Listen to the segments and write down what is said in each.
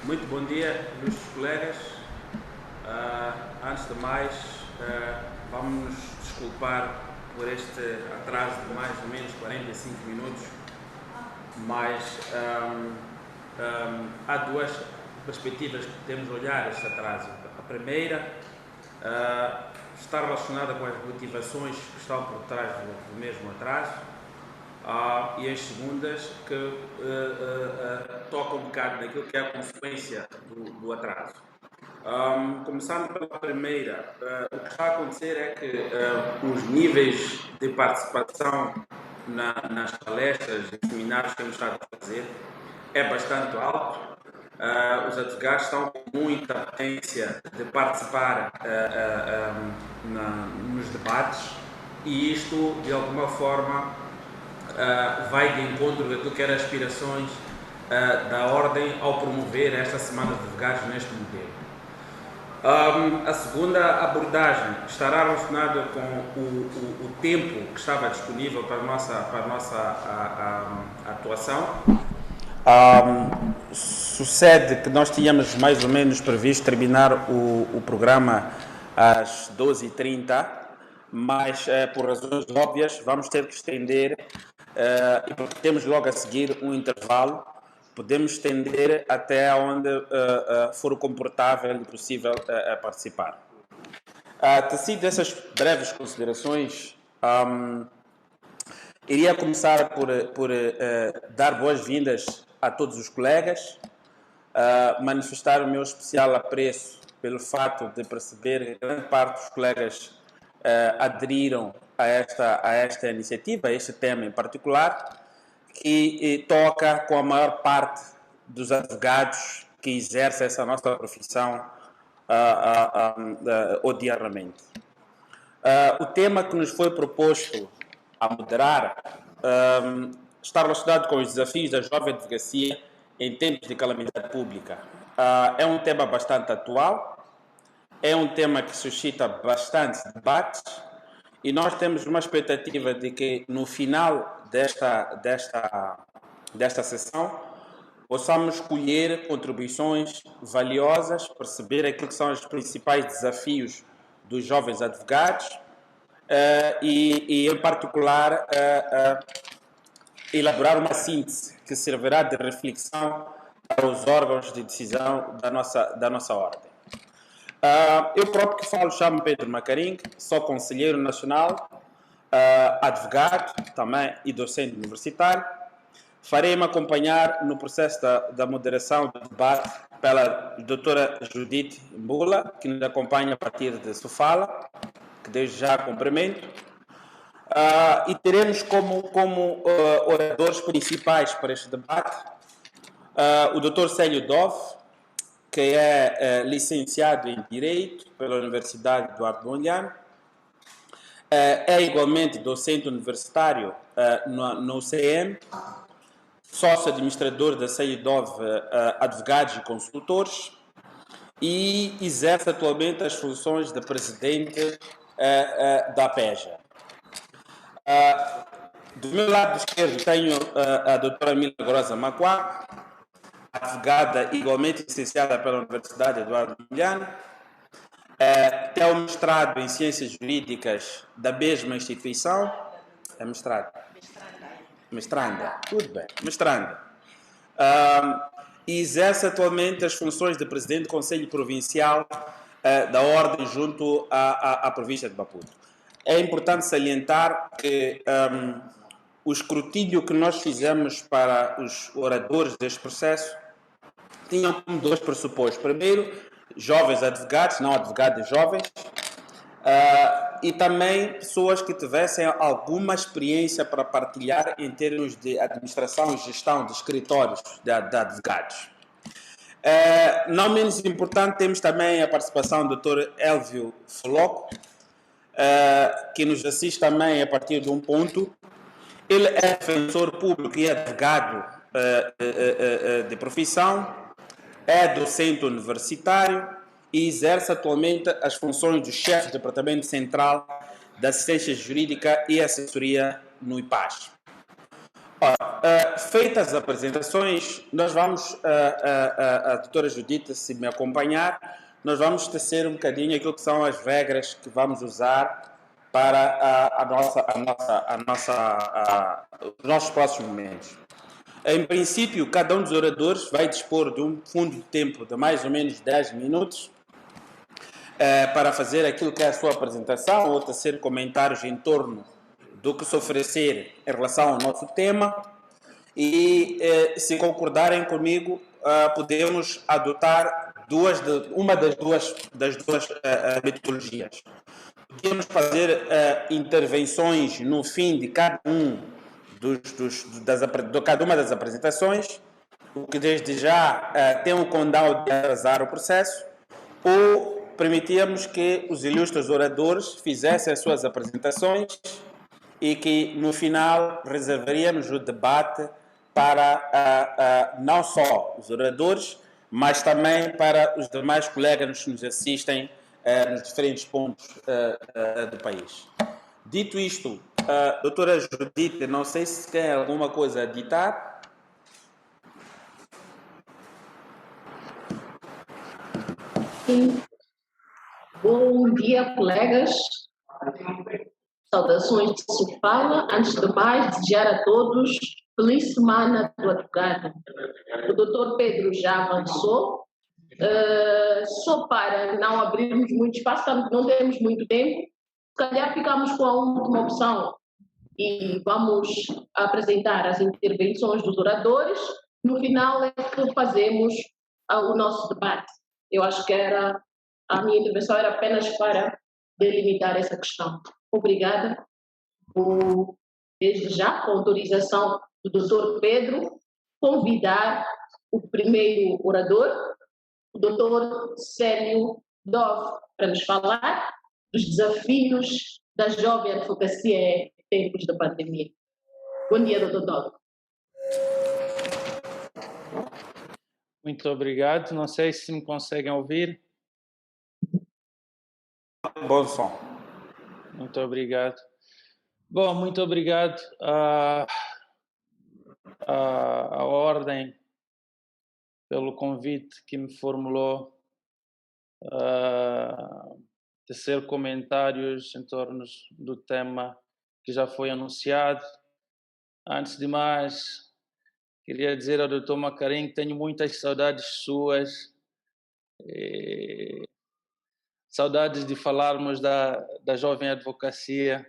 Muito bom dia, ilustres colegas. Antes de mais, vamos nos desculpar por este atraso de mais ou menos 45 minutos, mas há duas perspectivas que podemos olhar este atraso. A primeira está relacionada com as motivações que estão por trás do mesmo atraso, e as segundas que tocam um bocado naquilo que é a consequência do atraso. Começando pela primeira, o que está a acontecer é que os níveis de participação nas palestras e seminários que temos estado a fazer é bastante alto. Os advogados estão com muita potência de participar nos debates, e isto, de alguma forma, vai de encontro daquilo que eram aspirações da Ordem ao promover esta Semana de Advogados neste modelo. A segunda abordagem estará relacionada com o tempo que estava disponível para a nossa atuação. Sucede que nós tínhamos mais ou menos previsto terminar o programa às 12h30, mas por razões óbvias vamos ter que estender, e porque temos logo a seguir um intervalo, podemos estender até onde for comportável e possível participar. Tecido essas breves considerações, iria começar por dar boas-vindas a todos os colegas, manifestar o meu especial apreço pelo fato de perceber que grande parte dos colegas aderiram a esta iniciativa, a este tema em particular, que toca com a maior parte dos advogados que exercem essa nossa profissão diariamente. O tema que nos foi proposto a moderar está relacionado com os desafios da jovem advocacia em tempos de calamidade pública. É um tema bastante atual, é um tema que suscita bastante debates, e nós temos uma expectativa de que no final desta sessão possamos colher contribuições valiosas, perceber aquilo que são os principais desafios dos jovens advogados e em particular, elaborar uma síntese que servirá de reflexão para os órgãos de decisão da nossa ordem. Eu próprio que falo chamo Pedro Macarim, sou conselheiro nacional, advogado também e docente universitário. Farei-me acompanhar no processo da moderação do debate pela doutora Judith Mbula, que nos acompanha a partir de Sofala, que desde já cumprimento. E teremos como oradores principais para este debate o Dr. Célio Dove, que é licenciado em Direito pela Universidade Eduardo Mondlane, é igualmente docente universitário no UCM, sócio-administrador da Célio Dove Advogados e Consultores, e exerce atualmente as funções de presidente da APEJA. Do meu lado esquerdo tenho a doutora Milagrosa Macuá, advogada igualmente licenciada pela Universidade Eduardo Mondlane, tem o mestrado em Ciências Jurídicas da mesma instituição. É mestrado? Mestranda. Tudo bem, mestranda. E exerce atualmente as funções de presidente do Conselho Provincial da Ordem junto à província de Maputo. É importante salientar que o escrutínio que nós fizemos para os oradores deste processo tinham como dois pressupostos. Primeiro, jovens advogados, não advogados jovens, e também pessoas que tivessem alguma experiência para partilhar em termos de administração e gestão de escritórios de advogados. Não menos importante, temos também a participação do Dr. Elvio Foloco, que nos assiste também a partir de um ponto. Ele é defensor público e advogado de profissão, é docente universitário e exerce atualmente as funções do chefe do Departamento Central da Assistência Jurídica e Assessoria no IPAS. Feitas as apresentações, nós vamos, a doutora Judita, se me acompanhar, nós vamos tecer um bocadinho aquilo que são as regras que vamos usar para os nossos próximos momentos. Em princípio, cada um dos oradores vai dispor de um fundo de tempo de mais ou menos 10 minutos para fazer aquilo que é a sua apresentação ou tecer comentários em torno do que se oferecer em relação ao nosso tema. E se concordarem comigo, podemos adotar uma das duas metodologias. Podemos fazer intervenções no fim de cada cada uma das apresentações, o que desde já tem um condão de atrasar o processo, ou permitíamos que os ilustres oradores fizessem as suas apresentações e que no final reservaríamos o debate para não só os oradores, mas também para os demais colegas que nos assistem nos diferentes pontos do país. Dito isto, doutora Judite, não sei se tem alguma coisa a ditar. Sim. Bom dia, colegas. Saudações de Sofala. Antes de mais, desejar a todos feliz semana do advogado. O doutor Pedro já avançou. Só para não abrirmos muito espaço, não temos muito tempo, se calhar ficamos com a última opção e vamos apresentar as intervenções dos oradores. No final é que fazemos o nosso debate. Eu acho que a minha intervenção era apenas para delimitar essa questão. Obrigada. Desde já, com autorização do Dr. Pedro, convidar o primeiro orador, o Dr. Célio Dove, para nos falar dos desafios da jovem advocacia em tempos da pandemia. Bom dia, Dr. Dove. Muito obrigado. Não sei se me conseguem ouvir. Bom som. Muito obrigado. Bom, muito obrigado à Ordem pelo convite que me formulou tecer comentários em torno do tema que já foi anunciado. Antes de mais, queria dizer ao Dr. Macarim que tenho muitas saudades suas, saudades de falarmos da jovem advocacia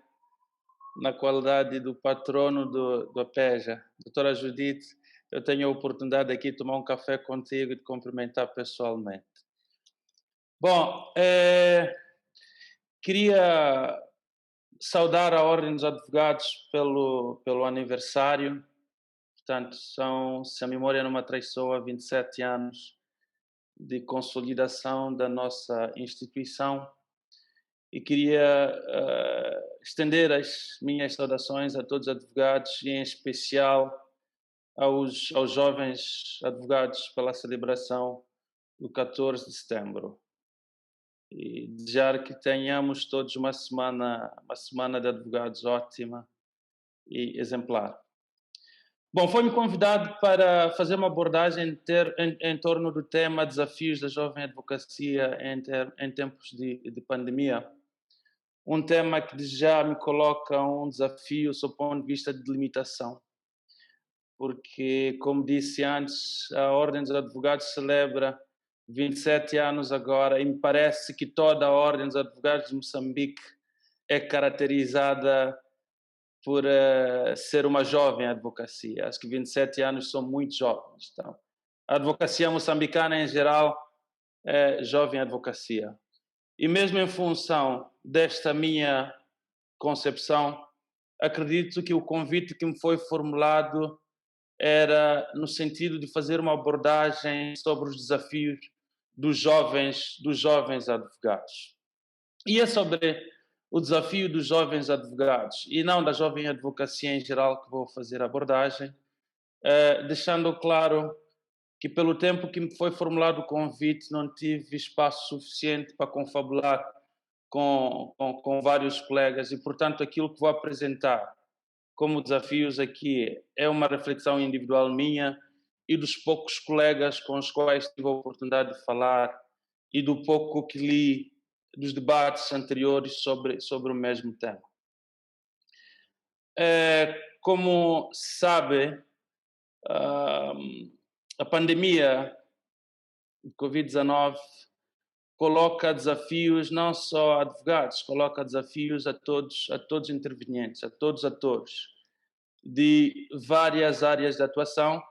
na qualidade do patrono do APEJA. Doutora Judite, eu tenho a oportunidade aqui de tomar um café contigo e de cumprimentar pessoalmente. Bom, queria saudar a Ordem dos Advogados pelo aniversário. Portanto, são, se a memória não me atraiçoa, 27 anos de consolidação da nossa instituição. E queria estender as minhas saudações a todos os advogados e, em especial, aos jovens advogados pela celebração do 14 de setembro. E desejar que tenhamos todos uma semana de advogados ótima e exemplar. Bom, foi-me convidado para fazer uma abordagem em torno do tema desafios da jovem advocacia em tempos de pandemia. Um tema que já me coloca um desafio sob o ponto de vista de delimitação. Porque, como disse antes, a Ordem dos Advogados celebra 27 anos agora e me parece que toda a Ordem dos Advogados de Moçambique é caracterizada por ser uma jovem advocacia. Acho que 27 anos são muito jovens. Então, a advocacia moçambicana, em geral, é jovem advocacia. E mesmo em função desta minha concepção, acredito que o convite que me foi formulado era no sentido de fazer uma abordagem sobre os desafios dos jovens advogados. E é sobre o desafio dos jovens advogados e não da jovem advocacia em geral que vou fazer a abordagem, deixando claro que pelo tempo que me foi formulado o convite não tive espaço suficiente para confabular com vários colegas e, portanto, aquilo que vou apresentar como desafios aqui é uma reflexão individual minha e dos poucos colegas com os quais tive a oportunidade de falar e do pouco que li dos debates anteriores sobre o mesmo tema. Como se sabe, a pandemia de Covid-19 coloca desafios não só a advogados, coloca desafios a todos os intervenientes, a todos os atores de várias áreas de atuação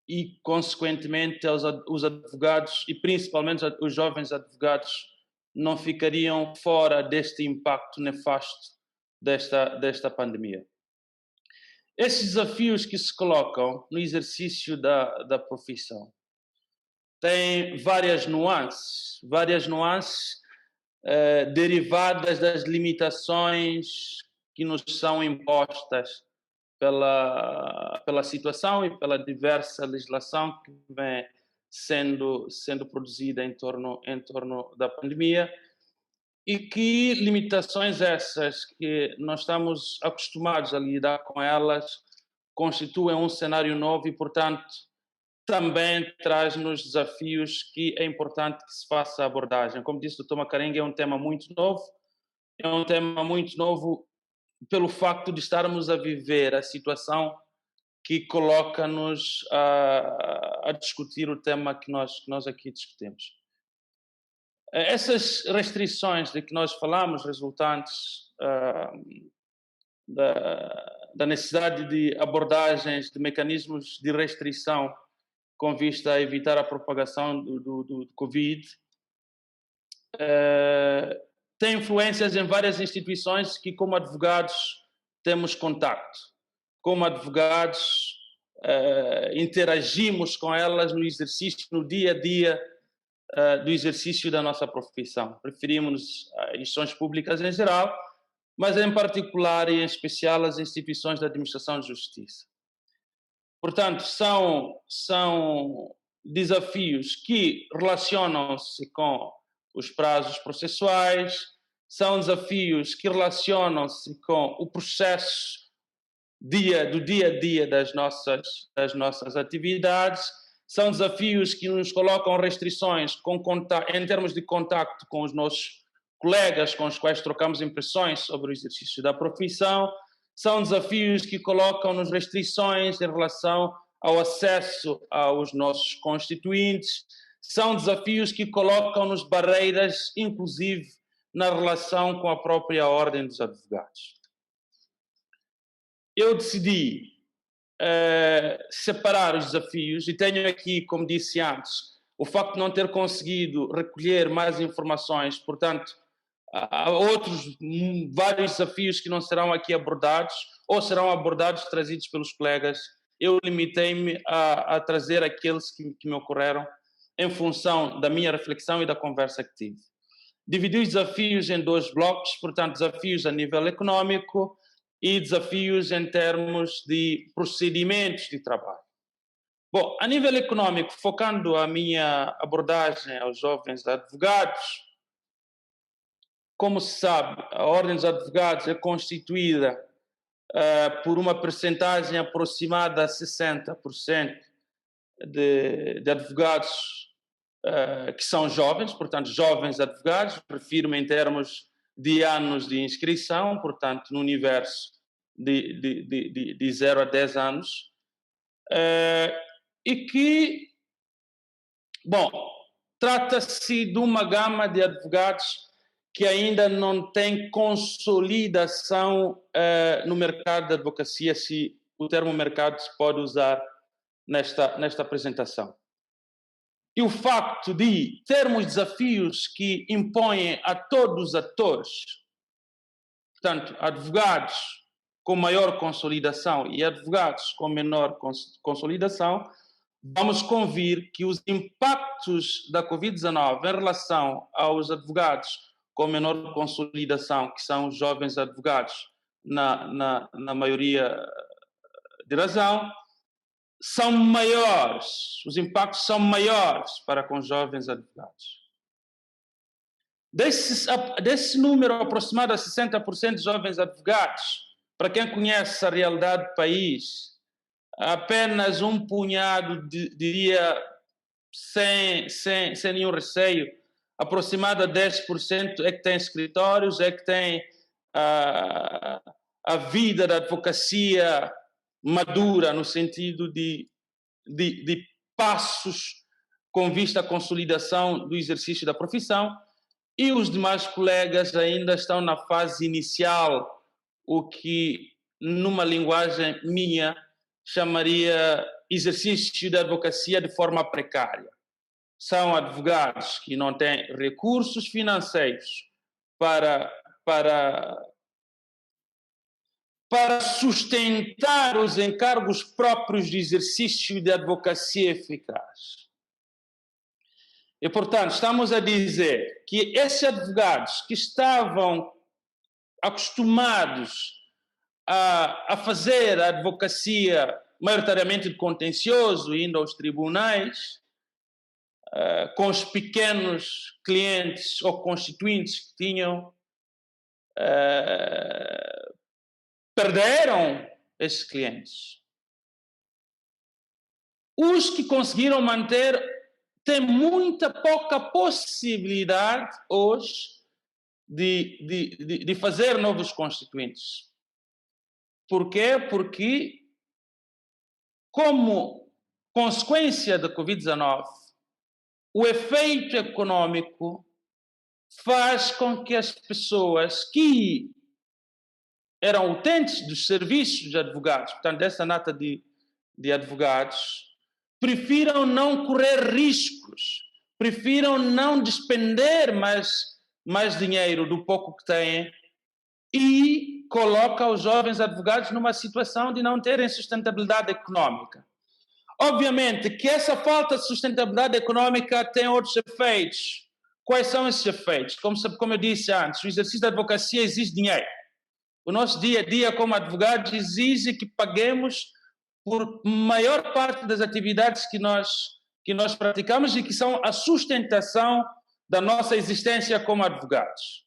e, consequentemente, os advogados e principalmente os jovens advogados não ficariam fora deste impacto nefasto desta pandemia. Esses desafios que se colocam no exercício da profissão têm várias nuances derivadas das limitações que nos são impostas pela situação e pela diversa legislação que vem sendo produzida em torno da pandemia, e que limitações essas que nós estamos acostumados a lidar com elas constituem um cenário novo e, portanto, também traz-nos desafios que é importante que se faça a abordagem. Como disse o Dr. Macarenga, é um tema muito novo pelo facto de estarmos a viver a situação que coloca-nos a discutir o tema que nós aqui discutimos. Essas restrições de que nós falamos, resultantes da necessidade de abordagens, de mecanismos de restrição com vista a evitar a propagação do Covid, tem influências em várias instituições que, como advogados, temos contacto. Como advogados, interagimos com elas no exercício, no dia a dia do exercício da nossa profissão. Referimos a instituições públicas em geral, mas em particular e em especial as instituições da administração de justiça. Portanto, são desafios que relacionam-se com os prazos processuais, são desafios que relacionam-se com o processo do dia a dia das nossas atividades, são desafios que nos colocam restrições em termos de contacto com os nossos colegas com os quais trocamos impressões sobre o exercício da profissão, são desafios que colocam-nos restrições em relação ao acesso aos nossos constituintes, são desafios que colocam-nos barreiras, inclusive na relação com a própria Ordem dos Advogados. Eu decidi separar os desafios e tenho aqui, como disse antes, o facto de não ter conseguido recolher mais informações, portanto, há outros vários desafios que não serão aqui abordados ou serão abordados, trazidos pelos colegas. Eu limitei-me a trazer aqueles que me ocorreram em função da minha reflexão e da conversa que tive. Dividi os desafios em dois blocos, portanto, desafios a nível econômico e desafios em termos de procedimentos de trabalho. Bom, a nível econômico, focando a minha abordagem aos jovens advogados, como se sabe, a Ordem dos Advogados é constituída por uma percentagem aproximada a 60% de advogados que são jovens, portanto, jovens advogados, refiro-me em termos de anos de inscrição, portanto, no universo de 0 a 10 anos, e que, bom, trata-se de uma gama de advogados que ainda não tem consolidação no mercado da advocacia, se o termo mercado se pode usar nesta apresentação. E o facto de termos desafios que impõem a todos os atores, portanto, advogados com maior consolidação e advogados com menor consolidação, vamos convir que os impactos da Covid-19 em relação aos advogados com menor consolidação, que são os jovens advogados, na maioria de razão, são maiores, os impactos são maiores para com os jovens advogados. Desse número aproximado a 60% de jovens advogados, para quem conhece a realidade do país, apenas um punhado, diria, sem nenhum receio, aproximado de 10% é que tem escritórios, é que tem a vida da advocacia madura, no sentido de passos com vista à consolidação do exercício da profissão, e os demais colegas ainda estão na fase inicial, o que, numa linguagem minha, chamaria exercício da advocacia de forma precária. São advogados que não têm recursos financeiros para sustentar os encargos próprios de exercício de advocacia eficaz. E, portanto, estamos a dizer que esses advogados que estavam acostumados a fazer a advocacia maioritariamente de contencioso, indo aos tribunais, com os pequenos clientes ou constituintes que tinham, perderam esses clientes. Os que conseguiram manter têm muita pouca possibilidade hoje de fazer novos constituintes. Por quê? Porque, como consequência da Covid-19, o efeito econômico faz com que as pessoas que eram utentes dos serviços de advogados, portanto, dessa nata de advogados, prefiram não correr riscos, prefiram não despender mais dinheiro do pouco que têm e coloca os jovens advogados numa situação de não terem sustentabilidade econômica. Obviamente que essa falta de sustentabilidade econômica tem outros efeitos. Quais são esses efeitos? Como eu disse antes, o exercício da advocacia exige dinheiro. O nosso dia a dia como advogados exige que paguemos por maior parte das atividades que nós praticamos e que são a sustentação da nossa existência como advogados.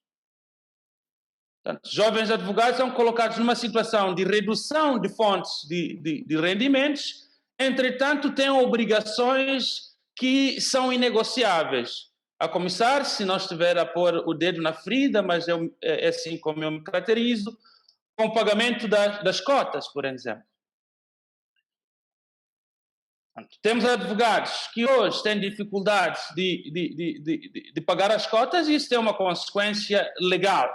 Portanto, jovens advogados são colocados numa situação de redução de fontes de rendimentos, entretanto, têm obrigações que são inegociáveis. A começar, se não estiver a pôr o dedo na ferida, mas é assim como eu me caracterizo, com o pagamento das cotas, por exemplo. Temos advogados que hoje têm dificuldades de pagar as cotas e isso tem uma consequência legal,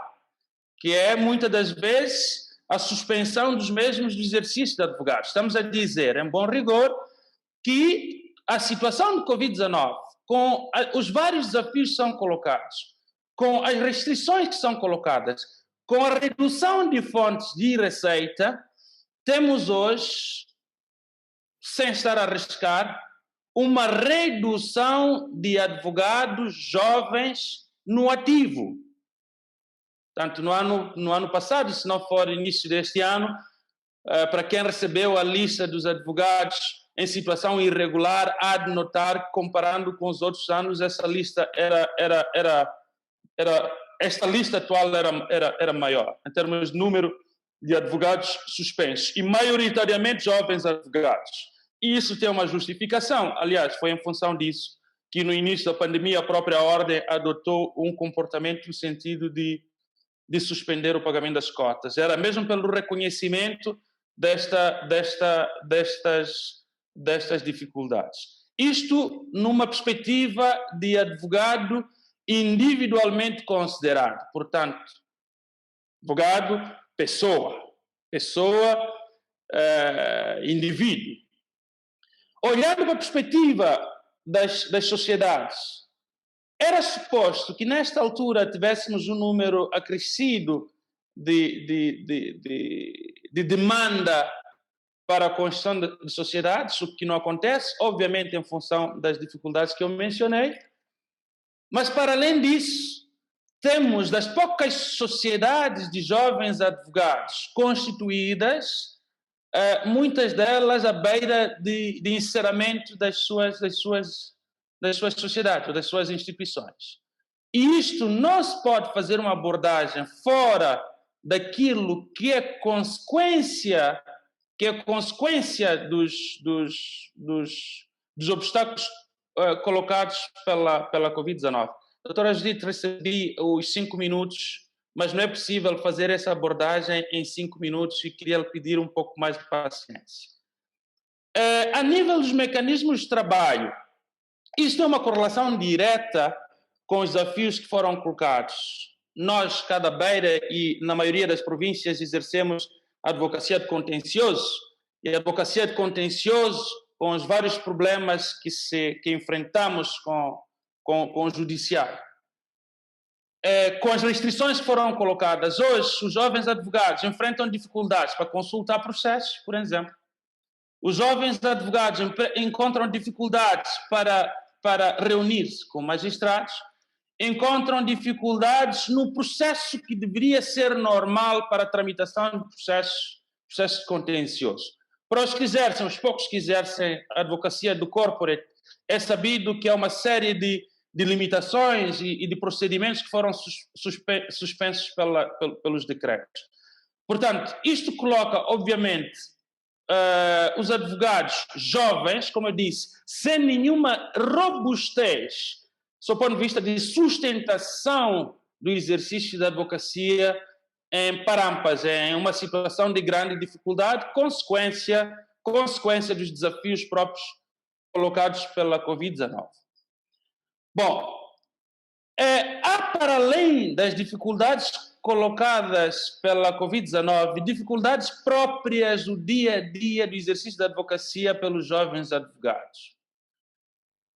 que é, muitas das vezes, a suspensão dos mesmos do exercício de advogados. Estamos a dizer, em bom rigor, que a situação de Covid-19, com os vários desafios que são colocados, com as restrições que são colocadas, com a redução de fontes de receita, temos hoje, sem estar a arriscar, uma redução de advogados jovens no ativo. Tanto no ano passado, se não for início deste ano, para quem recebeu a lista dos advogados em situação irregular, há de notar que, comparando com os outros anos, essa lista esta lista atual era maior, em termos de número de advogados suspensos, e maioritariamente jovens advogados. E isso tem uma justificação. Aliás, foi em função disso que, no início da pandemia, a própria Ordem adotou um comportamento no sentido de suspender o pagamento das cotas. Era mesmo pelo reconhecimento destas dificuldades. Isto numa perspectiva de advogado individualmente considerado. Portanto, advogado, pessoa, indivíduo. Olhando para a perspectiva das sociedades, era suposto que nesta altura tivéssemos um número acrescido de demanda para a construção de sociedades, o que não acontece, obviamente em função das dificuldades que eu mencionei. Mas, para além disso, temos das poucas sociedades de jovens advogados constituídas, muitas delas à beira de encerramento das suas sociedades, ou das suas instituições. E isto não se pode fazer uma abordagem fora daquilo que é consequência dos obstáculos colocados pela Covid-19. Doutora Judite, recebi os 5 minutos, mas não é possível fazer essa abordagem em 5 minutos e queria lhe pedir um pouco mais de paciência. A nível dos mecanismos de trabalho, isto é uma correlação direta com os desafios que foram colocados. Nós, cada beira e na maioria das províncias, exercemos a advocacia de contencioso, e a advocacia de contencioso, com os vários problemas que enfrentamos com o judiciário. Com as restrições que foram colocadas, hoje os jovens advogados enfrentam dificuldades para consultar processos, por exemplo. Os jovens advogados encontram dificuldades para reunir-se com magistrados, encontram dificuldades no processo que deveria ser normal para a tramitação de processos contenciosos. Para os que exercem, os poucos que exercem a advocacia do corporate, é sabido que há uma série de limitações e de procedimentos que foram suspensos pelos decretos. Portanto, isto coloca, obviamente, os advogados jovens, como eu disse, sem nenhuma robustez, sob o ponto de vista de sustentação do exercício da advocacia em parampas, em uma situação de grande dificuldade, consequência dos desafios próprios colocados pela Covid-19. Bom, há, para além das dificuldades colocadas pela Covid-19, dificuldades próprias do dia a dia do exercício da advocacia pelos jovens advogados,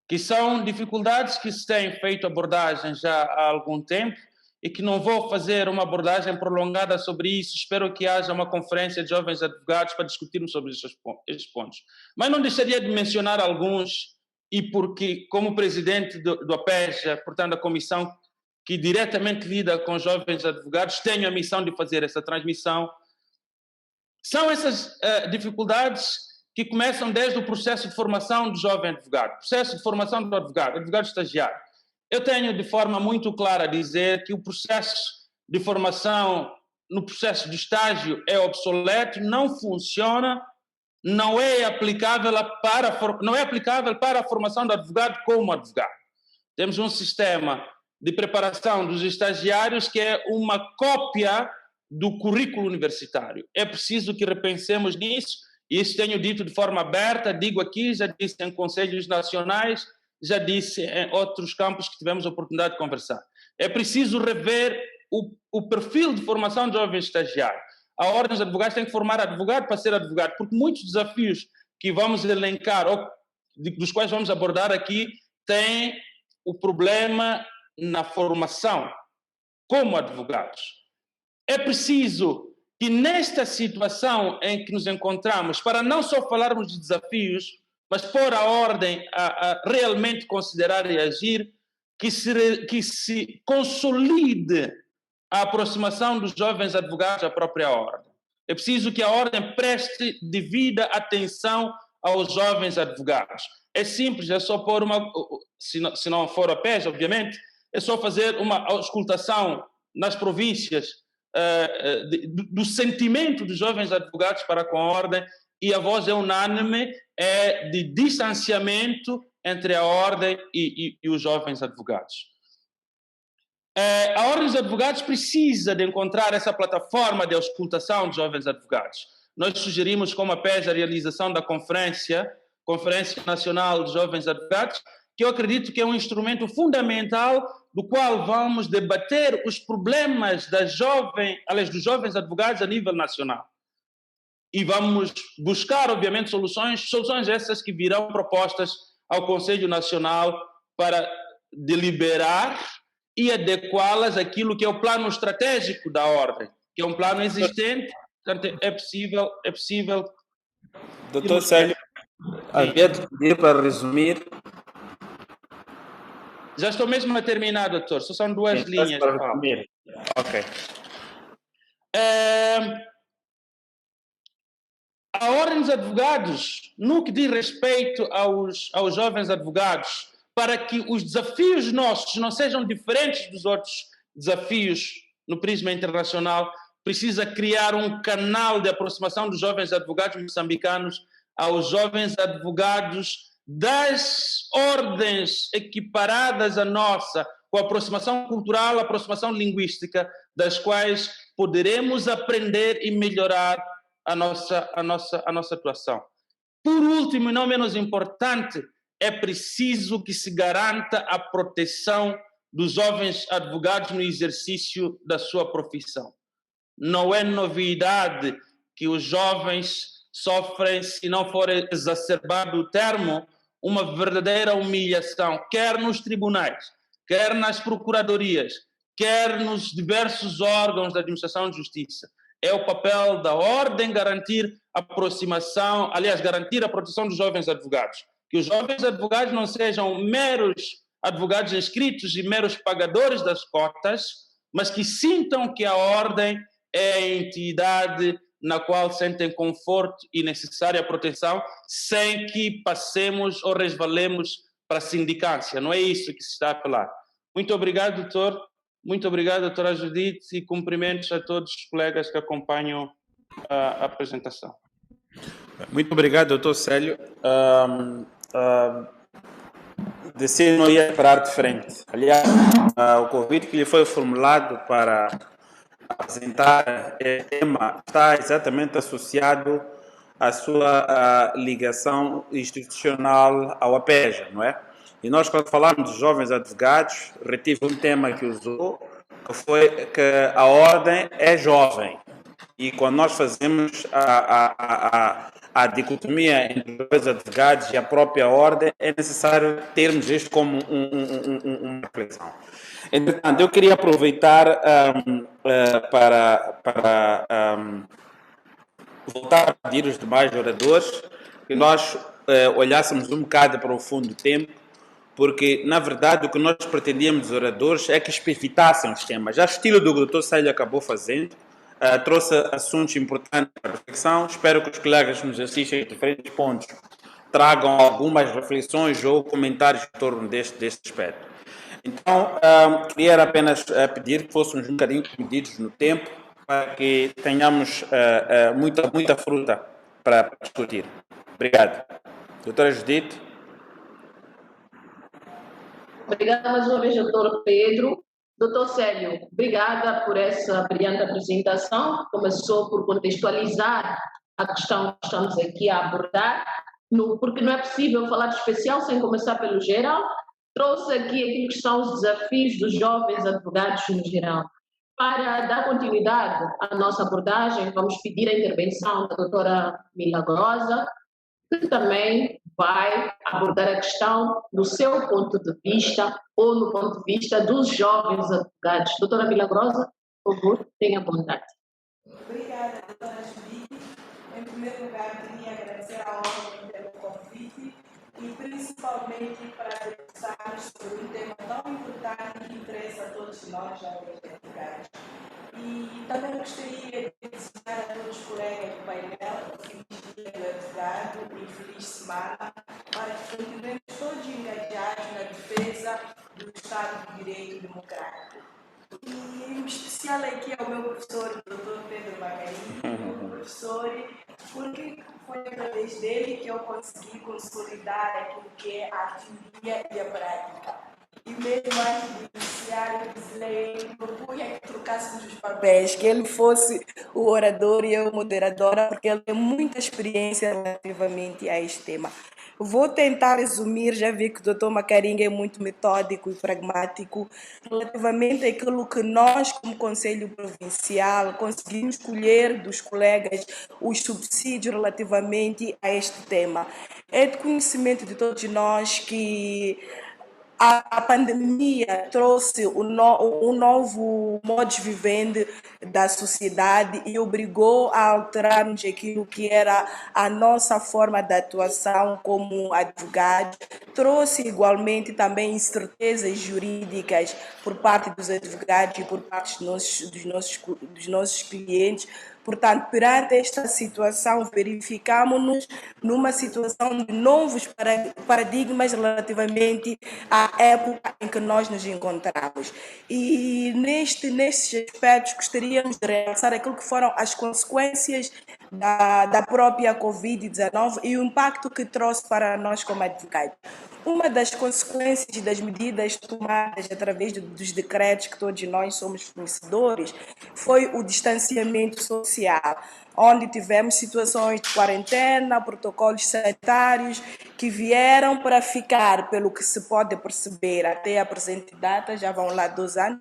que são dificuldades que se têm feito abordagem já há algum tempo e que não vou fazer uma abordagem prolongada sobre isso. Espero que haja uma conferência de jovens advogados para discutirmos sobre estes pontos. Mas não deixaria de mencionar alguns, e porque, como presidente do APEJA, portanto, a comissão que diretamente lida com jovens advogados, tenho a missão de fazer essa transmissão. São essas dificuldades que começam desde o processo de formação do jovem advogado, processo de formação do advogado estagiário. Eu tenho de forma muito clara a dizer que o processo de formação no processo de estágio é obsoleto, não funciona, não é aplicável para a formação do advogado como advogado. Temos um sistema de preparação dos estagiários que é uma cópia do currículo universitário. É preciso que repensemos nisso, e isso tenho dito de forma aberta, digo aqui, já disse em conselhos nacionais, já disse em outros campos que tivemos a oportunidade de conversar. É preciso rever o perfil de formação de jovens estagiários. A Ordem dos Advogados tem que formar advogado para ser advogado, porque muitos desafios que vamos elencar, ou dos quais vamos abordar aqui, têm o problema na formação como advogados. É preciso que nesta situação em que nos encontramos, para não só falarmos de desafios, mas pôr a Ordem a realmente considerar e agir, que se consolide a aproximação dos jovens advogados à própria Ordem. É preciso que a Ordem preste devida atenção aos jovens advogados. É simples, é só pôr se não for a PES, obviamente, é só fazer uma auscultação nas províncias do sentimento dos jovens advogados para com a Ordem, e a voz é unânime, é de distanciamento entre a Ordem e os jovens advogados. A Ordem dos Advogados precisa de encontrar essa plataforma de auscultação de jovens advogados. Nós sugerimos, como a PES, a realização da Conferência Nacional de Jovens Advogados, que eu acredito que é um instrumento fundamental do qual vamos debater os problemas dos jovens advogados a nível nacional. E vamos buscar, obviamente, soluções essas que virão propostas ao Conselho Nacional para deliberar e adequá-las àquilo que é o plano estratégico da Ordem, que é um plano existente, portanto é possível. Doutor Célio, havia de pedir para resumir. Já estou mesmo a terminar, doutor, só são 2 linhas. Para resumir. Ok. A Ordem dos Advogados, no que diz respeito aos jovens advogados, para que os desafios nossos não sejam diferentes dos outros desafios no prisma internacional, precisa criar um canal de aproximação dos jovens advogados moçambicanos aos jovens advogados das ordens equiparadas à nossa, com aproximação cultural, aproximação linguística, das quais poderemos aprender e melhorar a nossa atuação. Por último, e não menos importante, é preciso que se garanta a proteção dos jovens advogados no exercício da sua profissão. Não é novidade que os jovens sofrem, se não for exacerbado o termo, uma verdadeira humilhação, quer nos tribunais, quer nas procuradorias, quer nos diversos órgãos da administração de justiça. É o papel da ordem garantir a aproximação, aliás, garantir a proteção dos jovens advogados. Que os jovens advogados não sejam meros advogados inscritos e meros pagadores das cotas, mas que sintam que a ordem é a entidade na qual sentem conforto e necessária proteção, sem que passemos ou resvalemos para a sindicância. Não é isso que se está a apelar. Muito obrigado, doutor. Muito obrigado, doutora Judite, e cumprimentos a todos os colegas que acompanham a apresentação. Muito obrigado, doutor Célio. Decidi não ia parar de frente. Aliás, o convite que lhe foi formulado para apresentar o tema está exatamente associado à sua ligação institucional ao APEJA, não é? E nós, quando falamos de jovens advogados, retive um tema que usou, que foi que a ordem é jovem. E quando nós fazemos a dicotomia entre os jovens advogados e a própria ordem, é necessário termos isto como uma reflexão. Entretanto, eu queria aproveitar para voltar a pedir aos demais oradores que nós olhássemos um bocado para o fundo do tempo, porque, na verdade, o que nós pretendíamos dos oradores é que espevitassem os temas. Já o estilo do que o Dr. Célio acabou fazendo, trouxe assuntos importantes para a reflexão. Espero que os colegas que nos assistem em diferentes pontos tragam algumas reflexões ou comentários em torno deste aspecto. Então, queria apenas pedir que fôssemos um bocadinho medidos no tempo para que tenhamos muita fruta para discutir. Obrigado. Doutora Judite. Obrigada mais uma vez, doutor Pedro. Doutor Célio, obrigada por essa brilhante apresentação. Começou por contextualizar a questão que estamos aqui a abordar, porque não é possível falar de especial sem começar pelo geral. Trouxe aqui aquilo que são os desafios dos jovens advogados no geral. Para dar continuidade à nossa abordagem, vamos pedir a intervenção da doutora Milagrosa, que também vai abordar a questão do seu ponto de vista ou no ponto de vista dos jovens advogados. Doutora Milagrosa, por favor, tenha vontade. Obrigada, doutora Judite. Em primeiro lugar, queria agradecer à ordem pelo convite e principalmente para conversarmos sobre um tema tão importante que interessa a todos nós, jovens advogados. E também gostaria de desejar a todos os colegas do painel o feliz dia do advogado e feliz semana, para que continuemos todos engajados na defesa do Estado de Direito Democrático. E em especial aqui ao meu professor, o Dr. Pedro Macarinho, meu professor, porque foi através dele que eu consegui consolidar aquilo que é a teoria e a prática. E mesmo antes de iniciar, eu propunha que trocássemos os papéis, que ele fosse o orador e eu moderadora, porque ele tem muita experiência relativamente a este tema. Vou tentar resumir, já vi que o Dr. Macaringa é muito metódico e pragmático relativamente àquilo que nós, como Conselho Provincial, conseguimos colher dos colegas os subsídios relativamente a este tema. É de conhecimento de todos nós que a pandemia trouxe um novo modus vivendi da sociedade e obrigou a alterarmos aquilo que era a nossa forma de atuação como advogados. Trouxe igualmente também incertezas jurídicas por parte dos advogados e por parte dos nossos clientes, Portanto, perante esta situação, verificamos-nos numa situação de novos paradigmas relativamente à época em que nós nos encontramos. E nestes aspectos gostaríamos de realçar aquilo que foram as consequências da própria Covid-19 e o impacto que trouxe para nós como advogados. Uma das consequências das medidas tomadas através dos decretos que todos nós somos fornecedores foi o distanciamento social, onde tivemos situações de quarentena, protocolos sanitários que vieram para ficar, pelo que se pode perceber até a presente data, já vão lá 2 anos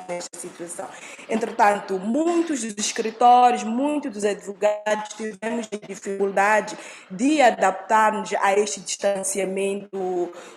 nesta situação. Entretanto, muitos dos escritórios, muitos dos advogados tivemos dificuldade de adaptar-nos a este distanciamento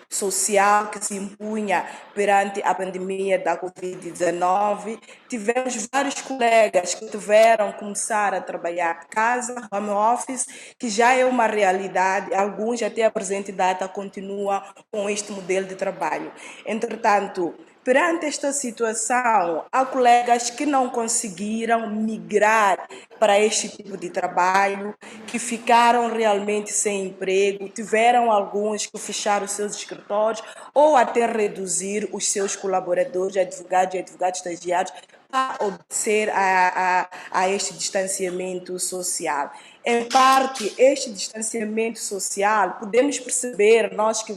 social que se impunha perante a pandemia da Covid-19. Tivemos vários colegas que tiveram que começar a trabalhar de casa, home office, que já é uma realidade, alguns até a presente data continuam com este modelo de trabalho. Entretanto, perante esta situação, há colegas que não conseguiram migrar para este tipo de trabalho, que ficaram realmente sem emprego, tiveram alguns que fecharam os seus escritórios ou até reduzir os seus colaboradores, advogados e advogados estagiários, para obedecer a este distanciamento social. Em parte, este distanciamento social, podemos perceber, nós que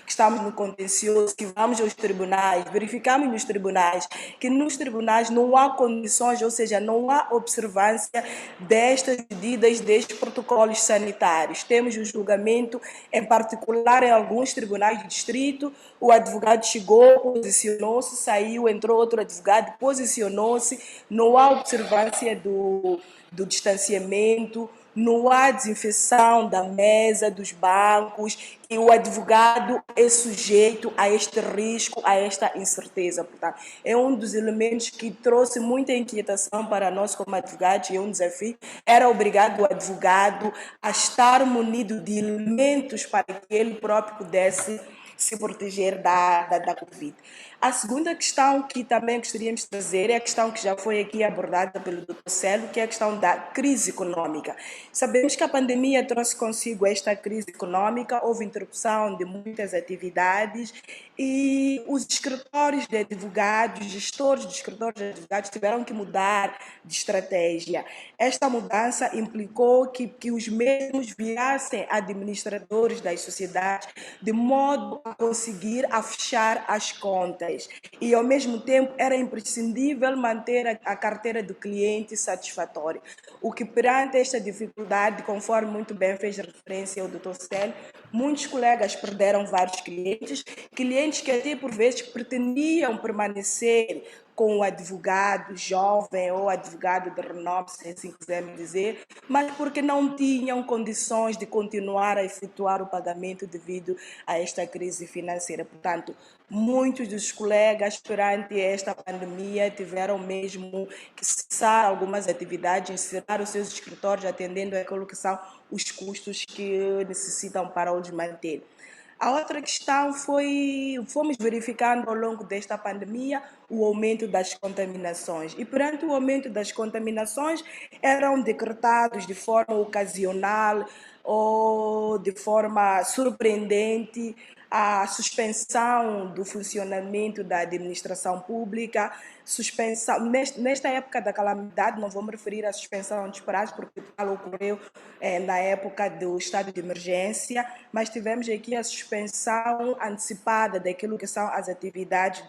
estamos no contencioso, que vamos aos tribunais, verificamos nos tribunais, que nos tribunais não há condições, ou seja, não há observância destas medidas, destes protocolos sanitários. Temos o julgamento, em particular, em alguns tribunais de distrito, o advogado chegou, posicionou-se, saiu, entrou outro advogado, posicionou-se, não há observância do distanciamento, não há desinfecção da mesa, dos bancos, e o advogado é sujeito a este risco, a esta incerteza. Portanto, é um dos elementos que trouxe muita inquietação para nós como advogados, e um desafio era obrigar o advogado a estar munido de elementos para que ele próprio pudesse se proteger da Covid. A segunda questão que também gostaríamos de trazer é a questão que já foi aqui abordada pelo Dr. Celo, que é a questão da crise econômica. Sabemos que a pandemia trouxe consigo esta crise econômica, houve interrupção de muitas atividades e os escritórios de advogados, gestores de escritórios de advogados tiveram que mudar de estratégia. Esta mudança implicou que os mesmos virassem administradores das sociedades de modo a conseguir fechar as contas. E, ao mesmo tempo, era imprescindível manter a carteira do cliente satisfatória. O que, perante esta dificuldade, conforme muito bem fez referência o Dr. Célio, muitos colegas perderam vários clientes que até, por vezes, pretendiam permanecer com o advogado jovem ou advogado de renome, se assim quisermos dizer, mas porque não tinham condições de continuar a efetuar o pagamento devido a esta crise financeira. Portanto, muitos dos colegas, perante esta pandemia, tiveram mesmo que cessar algumas atividades, encerrar os seus escritórios, atendendo àquilo que são os custos que necessitam para os manter. A outra questão fomos verificando ao longo desta pandemia o aumento das contaminações. E perante o aumento das contaminações, eram decretados de forma ocasional ou de forma surpreendente a suspensão do funcionamento da administração pública, suspensão, nesta época da calamidade, não vou me referir à suspensão dos prazos, porque tal ocorreu na época do estado de emergência, mas tivemos aqui a suspensão antecipada daquilo que são as atividades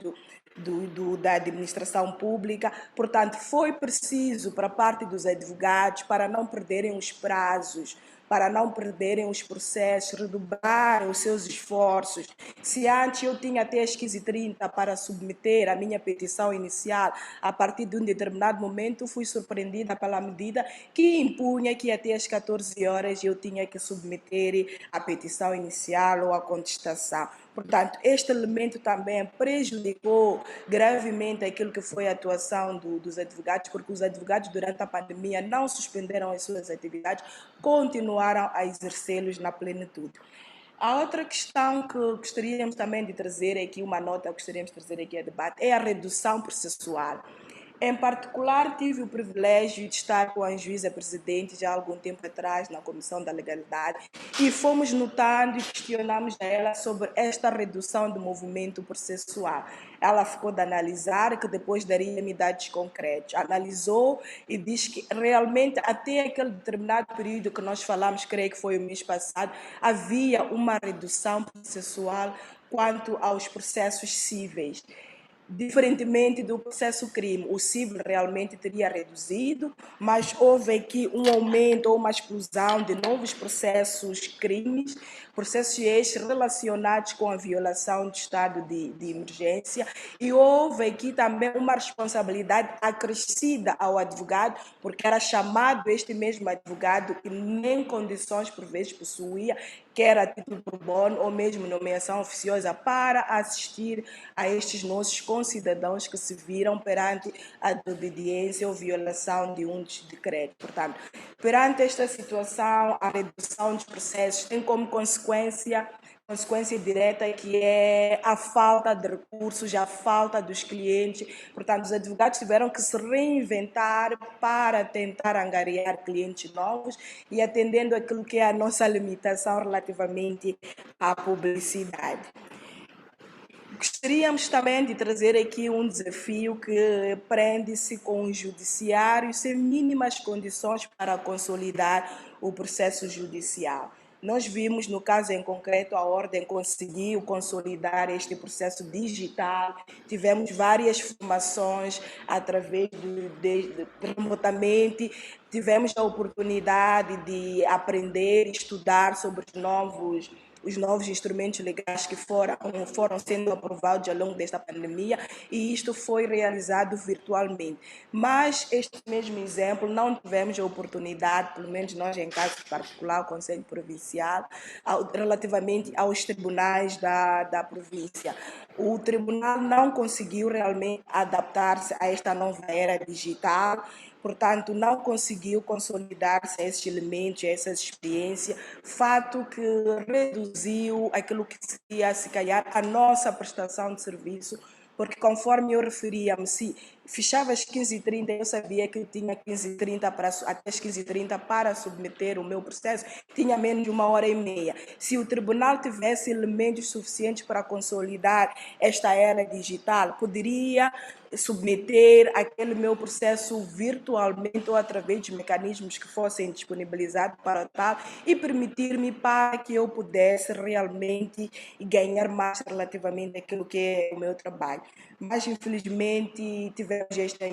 da administração pública. Portanto, foi preciso, para a parte dos advogados, para não perderem os prazos, para não perderem os processos, redobrar os seus esforços. Se antes eu tinha até as 15h30 para submeter a minha petição inicial, a partir de um determinado momento fui surpreendida pela medida que impunha que até às 14 horas eu tinha que submeter a petição inicial ou a contestação. Portanto, este elemento também prejudicou gravemente aquilo que foi a atuação dos advogados, porque os advogados, durante a pandemia, não suspenderam as suas atividades, continuaram a exercê-los na plenitude. A outra questão que gostaríamos também de trazer aqui, uma nota que gostaríamos de trazer aqui a debate, é a redução processual. Em particular, tive o privilégio de estar com a juíza presidente já há algum tempo atrás na Comissão da Legalidade e fomos notando e questionamos a ela sobre esta redução do movimento processual. Ela ficou de analisar, que depois daria-me dados concretos. Analisou e diz que realmente até aquele determinado período que nós falamos, creio que foi o mês passado, havia uma redução processual quanto aos processos cíveis. Diferentemente do processo crime, o civil realmente teria reduzido, mas houve aqui um aumento ou uma explosão de novos processos crimes, processos estes relacionados com a violação do estado de emergência, e houve aqui também uma responsabilidade acrescida ao advogado, porque era chamado este mesmo advogado que nem condições por vezes possuía, quer a título pro bono ou mesmo nomeação oficiosa, para assistir a estes nossos concidadãos que se viram perante a desobediência ou violação de um dos decretos. Portanto, perante esta situação, a redução dos processos tem como consequência direta, que é a falta de recursos, a falta dos clientes. Portanto, os advogados tiveram que se reinventar para tentar angariar clientes novos e atendendo aquilo que é a nossa limitação relativamente à publicidade. Gostaríamos também de trazer aqui um desafio que prende-se com o judiciário sem mínimas condições para consolidar o processo judicial. Nós vimos, no caso em concreto, a Ordem conseguiu consolidar este processo digital, tivemos várias formações através remotamente, tivemos a oportunidade de aprender e estudar sobre os novos instrumentos legais que foram sendo aprovados ao longo desta pandemia, e isto foi realizado virtualmente. Mas este mesmo exemplo, não tivemos a oportunidade, pelo menos nós em caso particular, o Conselho Provincial, relativamente aos tribunais da província. O tribunal não conseguiu realmente adaptar-se a esta nova era digital, portanto, não conseguiu consolidar-se a esses elementos, a essa experiência, fato que reduziu aquilo que seria, se calhar, a nossa prestação de serviço, porque conforme eu referia-me, se fechava às 15h30, eu sabia que eu tinha 15h30 até as 15h30 para submeter o meu processo, tinha menos de 1h30. Se o tribunal tivesse elementos suficientes para consolidar esta era digital, poderia submeter aquele meu processo virtualmente ou através de mecanismos que fossem disponibilizados para tal e permitir-me para que eu pudesse realmente ganhar mais relativamente àquilo que é o meu trabalho. Mas, infelizmente, tivemos este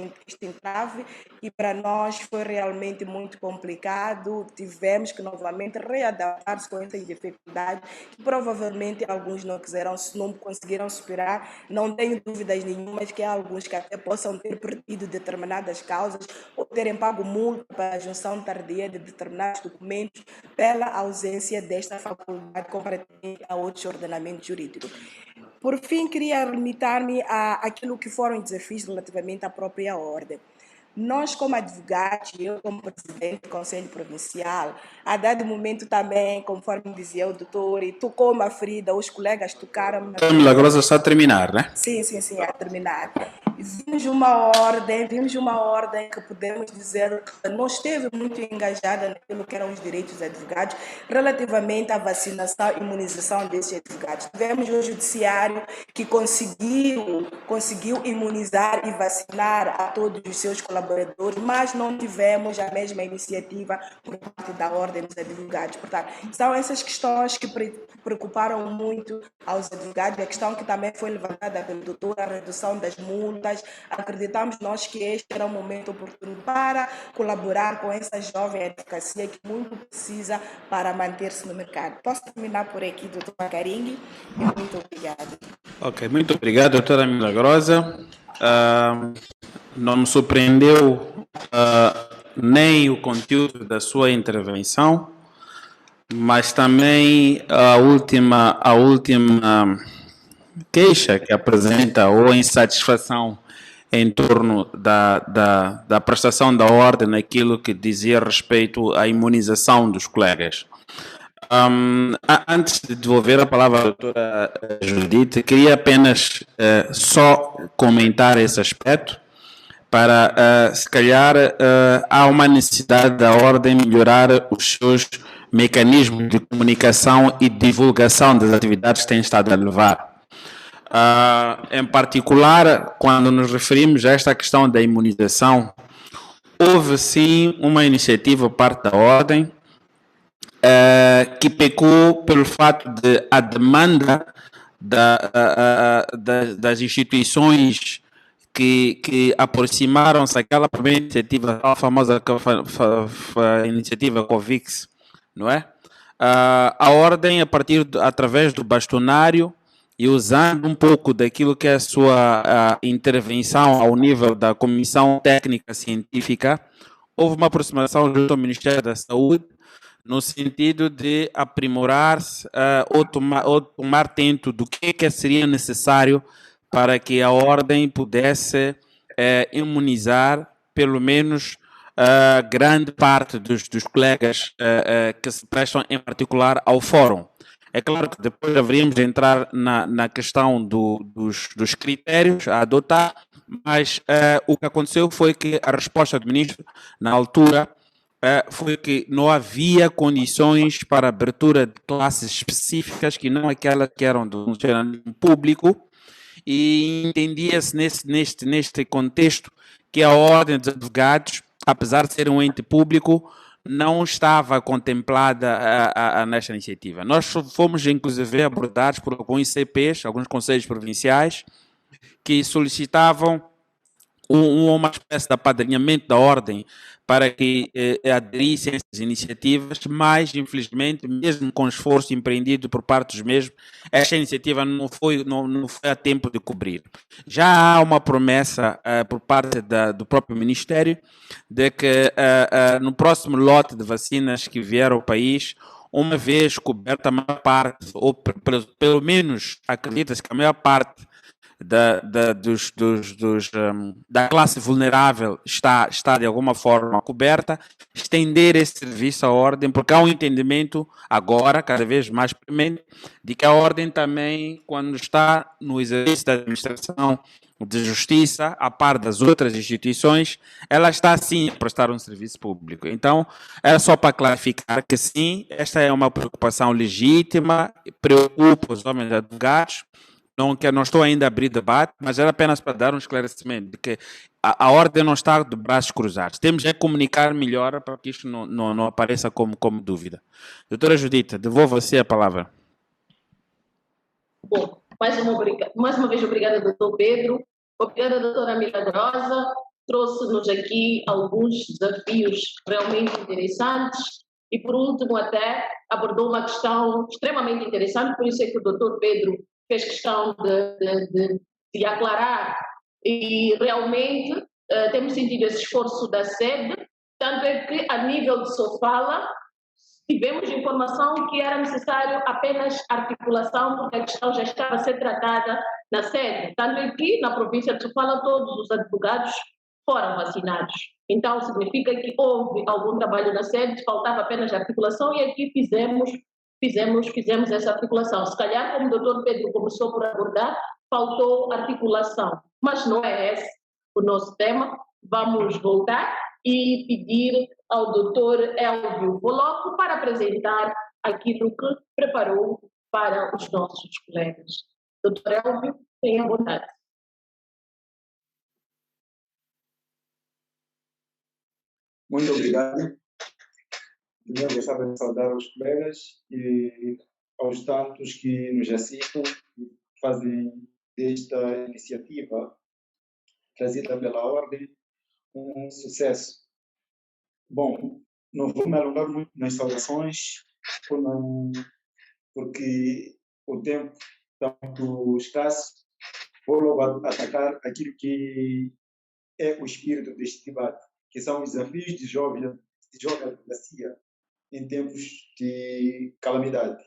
entrave e para nós foi realmente muito complicado. Tivemos que novamente readaptar-se com essas dificuldades que provavelmente alguns não conseguiram superar. Não tenho dúvidas nenhumas que há alguns que até possam ter perdido determinadas causas ou terem pago multa para a junção tardia de determinados documentos pela ausência desta faculdade comparativamente a outros ordenamentos jurídicos. Por fim, queria limitar-me àquilo que foram desafios relativamente à própria ordem. Nós, como advogados, eu como presidente do Conselho Provincial, a dado momento também, conforme dizia o doutor, e tocou-me a ferida, os colegas tocaram-me. Doutora Milagrosa está a terminar, né? Sim, a terminar. Vimos uma ordem que podemos dizer que não esteve muito engajada naquilo que eram os direitos dos advogados relativamente à vacinação e imunização desses advogados. Tivemos um judiciário que conseguiu imunizar e vacinar a todos os seus colaboradores, mas não tivemos a mesma iniciativa por parte da Ordem dos Advogados. Portanto, são essas questões que preocuparam muito aos advogados, a questão que também foi levantada pelo doutor, a redução das multas. Acreditamos nós que este era um momento oportuno para colaborar com essa jovem advocacia que muito precisa para manter-se no mercado. Posso terminar por aqui, doutor Macaringue, e muito obrigada. Ok, muito obrigado, doutora Milagrosa. Não me surpreendeu nem o conteúdo da sua intervenção, mas também a última queixa que apresenta ou insatisfação em torno da prestação da ordem naquilo que dizia respeito à imunização dos colegas. Antes de devolver a palavra à doutora Judite, queria apenas só comentar esse aspecto, para, se calhar, há uma necessidade da Ordem melhorar os seus mecanismos de comunicação e divulgação das atividades que tem estado a levar. Em particular, quando nos referimos a esta questão da imunização, houve sim uma iniciativa por parte da Ordem que pecou pelo fato de a demanda das instituições que aproximaram-se daquela primeira iniciativa, a famosa iniciativa COVIX, não é? A Ordem, através do bastonário e usando um pouco daquilo que é a sua intervenção ao nível da Comissão Técnica Científica, houve uma aproximação junto ao Ministério da Saúde no sentido de aprimorar-se ou tomar tento do que seria necessário para que a Ordem pudesse imunizar pelo menos grande parte dos colegas que se prestam em particular ao fórum. É claro que depois haveríamos de entrar na questão dos critérios a adotar, mas o que aconteceu foi que a resposta do ministro, na altura, foi que não havia condições para abertura de classes específicas que não aquelas que eram do funcionamento público, e entendia-se neste contexto que a Ordem dos Advogados, apesar de ser um ente público, não estava contemplada nesta iniciativa. Nós fomos, inclusive, abordados por alguns CPs, alguns conselhos provinciais, que solicitavam uma espécie de apadrinhamento da Ordem para que aderissem a essas iniciativas, mas, infelizmente, mesmo com esforço empreendido por parte dos mesmos, esta iniciativa não foi a tempo de cobrir. Já há uma promessa por parte do próprio Ministério de que no próximo lote de vacinas que vier ao país, uma vez coberta a maior parte, ou pelo menos acredita-se que a maior parte da classe vulnerável está de alguma forma coberta, estender esse serviço à Ordem, porque há um entendimento agora, cada vez mais premente, de que a Ordem também, quando está no exercício da administração de justiça, a par das outras instituições, ela está sim a prestar um serviço público. Então, era só para clarificar que sim, esta é uma preocupação legítima, preocupa os homens advogados. Que eu não estou ainda a abrir debate, mas era apenas para dar um esclarecimento de que a Ordem não está de braços cruzados. Temos de comunicar melhor para que isto não apareça como dúvida. Doutora Judita, devolvo a você a palavra. Bom, mais uma vez, obrigada, doutor Pedro. Obrigada, doutora Milagrosa. Trouxe-nos aqui alguns desafios realmente interessantes e, por último, até abordou uma questão extremamente interessante, por isso é que o doutor Pedro fez questão de aclarar, e realmente temos sentido esse esforço da sede, tanto é que a nível de Sofala tivemos informação que era necessário apenas articulação, porque a questão já estava a ser tratada na sede, tanto é que na província de Sofala todos os advogados foram vacinados. Então significa que houve algum trabalho na sede, faltava apenas articulação, e aqui fizemos essa articulação. Se calhar, como o doutor Pedro começou por abordar, faltou articulação. Mas não é esse o nosso tema. Vamos voltar e pedir ao doutor Elvio Voloco para apresentar aquilo que preparou para os nossos colegas. Doutor Elvio, tenha vontade. Muito obrigado. Eu gostava de saudar os colegas e aos tantos que nos assistem e fazem desta iniciativa trazida pela Ordem um sucesso. Bom, não vou me alongar muito nas saudações, porque o tempo está muito escasso. Vou logo atacar aquilo que é o espírito deste debate, que são os desafios de jovem advocacia em tempos de calamidade.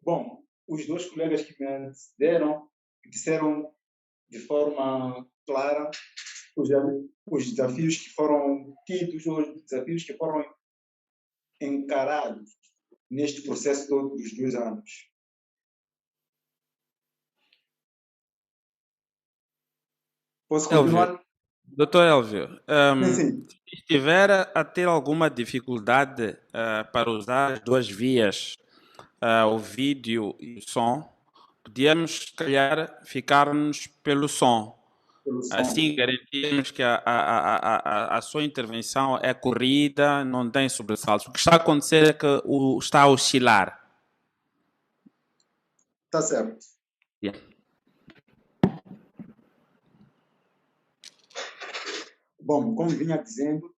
Bom, os dois colegas que me antecederam disseram de forma clara os desafios que foram tidos, os desafios que foram encarados neste processo todo dos 2 anos. Posso continuar? Doutor Elvio, Sim. se estiver a ter alguma dificuldade para usar as duas vias, o vídeo e o som, podíamos, se calhar, ficar-nos pelo som. Pelo som. Assim garantimos que a sua intervenção é corrida, não tem sobressaltos. O que está a acontecer é que está a oscilar. Está certo. Yeah. Bom, como vinha dizendo,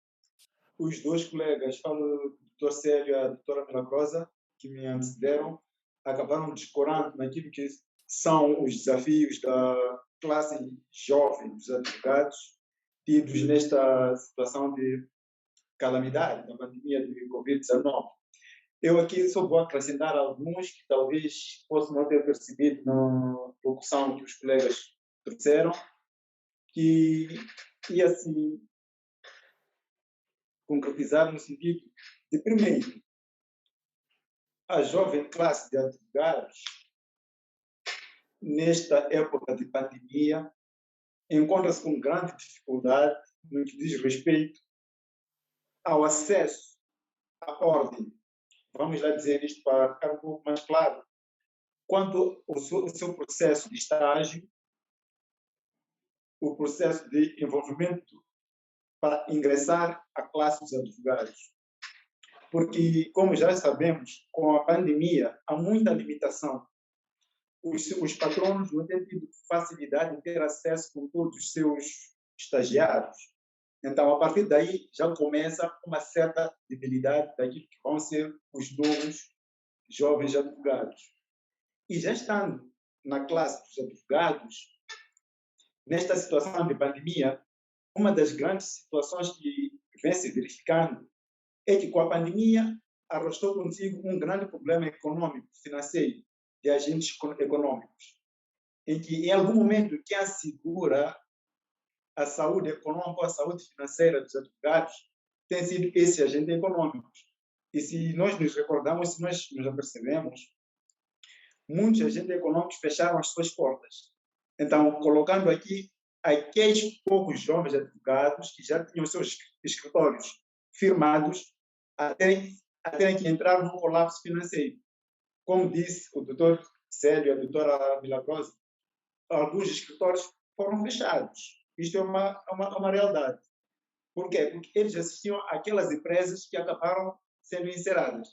os dois colegas, o Dr. Célio e a doutora Milagrosa, que me antecederam, acabaram discorrendo naquilo que são os desafios da classe jovem dos advogados tidos nesta situação de calamidade, da pandemia de Covid-19. Eu aqui só vou acrescentar alguns que talvez possam não ter percebido na locução que os colegas trouxeram, que ia se concretizar no sentido de, primeiro, a jovem classe de advogados, nesta época de pandemia, encontra-se com grande dificuldade no que diz respeito ao acesso à ordem. Vamos lá dizer isto para ficar um pouco mais claro. Quanto ao seu processo de estágio, o processo de envolvimento para ingressar à classe dos advogados. Porque, como já sabemos, com a pandemia, há muita limitação. Os patronos não têm tido facilidade em ter acesso com todos os seus estagiários. Então, a partir daí, já começa uma certa debilidade daquilo que vão ser os novos jovens advogados. E já estando na classe dos advogados, nesta situação de pandemia, uma das grandes situações que vem se verificando é que, com a pandemia, arrastou consigo um grande problema econômico, financeiro, de agentes econômicos, em que, em algum momento, quem assegura a saúde econômica, a saúde financeira dos advogados, tem sido esse agente econômico. E se nós nos recordamos, se nós nos apercebemos, muitos agentes econômicos fecharam as suas portas. Então, colocando aqui aqueles poucos jovens advogados que já tinham seus escritórios firmados a terem que entrar num colapso financeiro. Como disse o doutor Célio e a doutora Milagrosa, alguns escritórios foram fechados. Isto é uma realidade. Por quê? Porque eles assistiam àquelas empresas que acabaram sendo encerradas.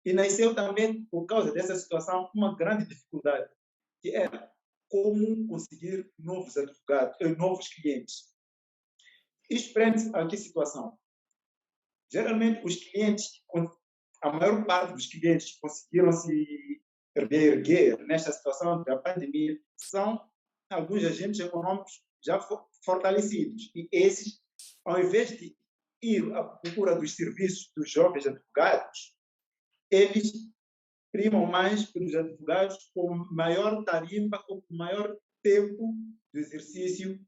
E nasceu também, por causa dessa situação, uma grande dificuldade, que era como conseguir novos advogados, novos clientes. Isto prende a que situação? Geralmente, os clientes, a maior parte dos clientes que conseguiram se reerguer nesta situação da pandemia são alguns agentes econômicos já fortalecidos. E esses, ao invés de ir à procura dos serviços dos jovens advogados, eles primam mais pelos advogados com maior tarifa ou com maior tempo de exercício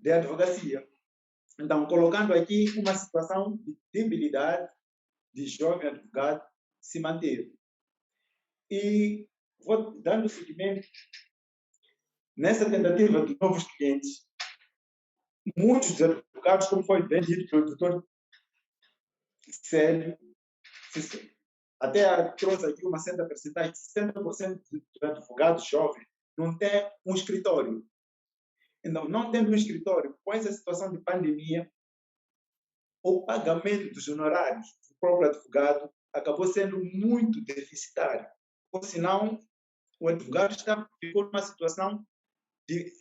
de advocacia. Então, colocando aqui uma situação de debilidade de jovem advogado se manter. E vou dando seguimento nessa tentativa de novos clientes. Muitos dos advogados, como foi bem dito pelo doutor Célio, até trouxe aqui uma certa percentagem, 60% dos advogados jovens não tem um escritório. Então, não tendo um escritório, com essa situação de pandemia, o pagamento dos honorários do próprio advogado acabou sendo muito deficitário. Ou senão, o advogado ficou numa situação de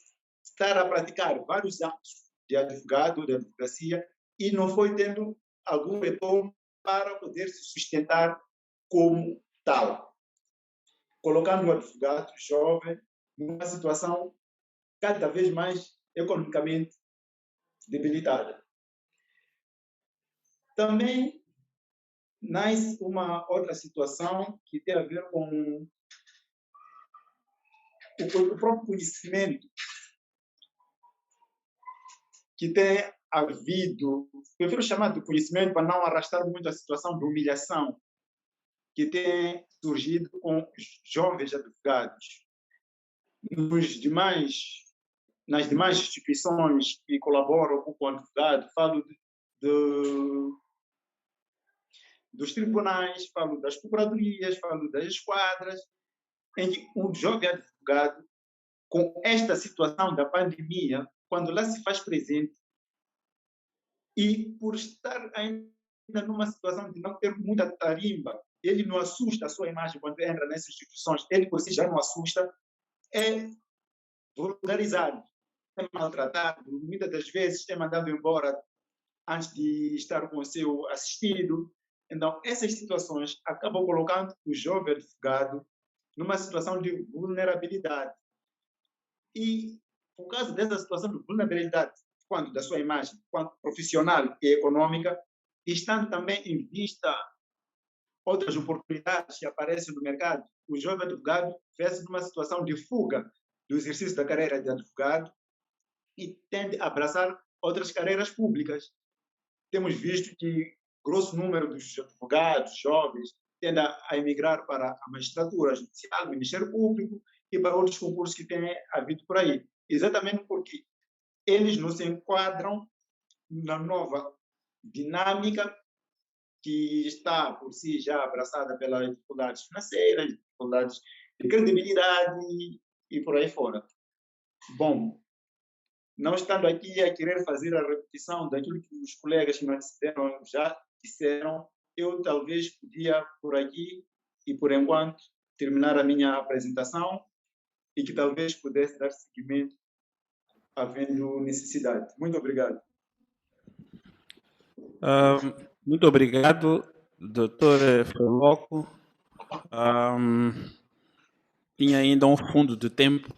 estar a praticar vários anos de advogado, de advocacia, e não foi tendo algum retorno para poder se sustentar como tal, colocando o advogado jovem numa situação cada vez mais economicamente debilitada. Também nasce uma outra situação que tem a ver com o próprio conhecimento que tem havido, prefiro chamar de conhecimento para não arrastar muito a situação de humilhação que tem surgido com os jovens advogados. Nos demais nas demais instituições que colaboram com o advogado, falo dos tribunais, falo das procuradorias, falo das esquadras, em que um jovem advogado, com esta situação da pandemia, quando lá se faz presente, e por estar ainda numa situação de não ter muita tarimba, ele não assusta a sua imagem quando entra nessas instituições, ele por si já não assusta, é vulgarizado, é maltratado, muitas das vezes é mandado embora antes de estar com o seu assistido. Então, essas situações acabam colocando o jovem advogado numa situação de vulnerabilidade. E, por causa dessa situação de vulnerabilidade, quanto da sua imagem, quanto profissional e econômica, estando também em vista outras oportunidades que aparecem no mercado, o jovem advogado vê-se numa situação de fuga do exercício da carreira de advogado e tende a abraçar outras carreiras públicas. Temos visto que grosso número dos advogados jovens tende a emigrar para a magistratura judicial, o Ministério Público e para outros concursos que têm havido por aí. Exatamente porque eles não se enquadram na nova dinâmica que está por si já abraçada pelas dificuldades financeiras, dificuldades de credibilidade e por aí fora. Bom, não estando aqui a querer fazer a repetição daquilo que os colegas que me antecederam já disseram, eu talvez podia por aqui e por enquanto terminar a minha apresentação e que talvez pudesse dar seguimento havendo necessidade. Muito obrigado. Muito obrigado, Dr. Feloco. Tinha ainda um fundo de tempo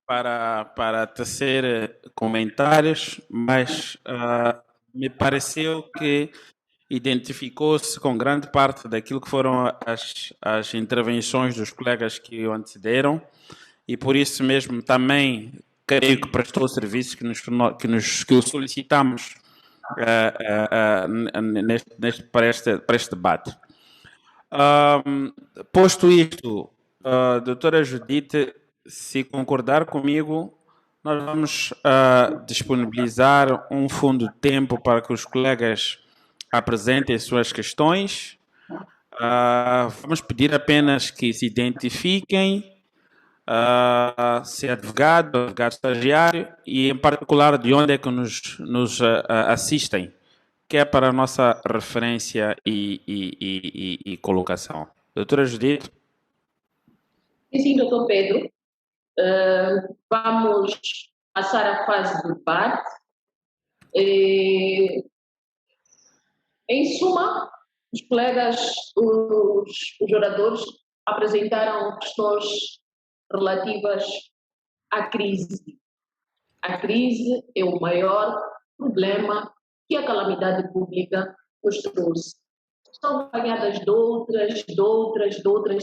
para tecer comentários, mas me pareceu que identificou-se com grande parte daquilo que foram as intervenções dos colegas que o antecederam e por isso mesmo também creio que prestou o serviço que o solicitamos para este debate. Posto isto, doutora Judite, se concordar comigo, nós vamos disponibilizar um fundo de tempo para que os colegas apresentem suas questões. Vamos pedir apenas que se identifiquem, se é advogado estagiário e, em particular, de onde é que nos assistem, que é para a nossa referência e colocação. Doutora Judite? Sim, doutor Pedro. Vamos passar à fase do debate. Em suma, os colegas, os oradores, apresentaram questões relativas à crise. A crise é o maior problema que a calamidade pública nos trouxe. Estão acompanhadas de outras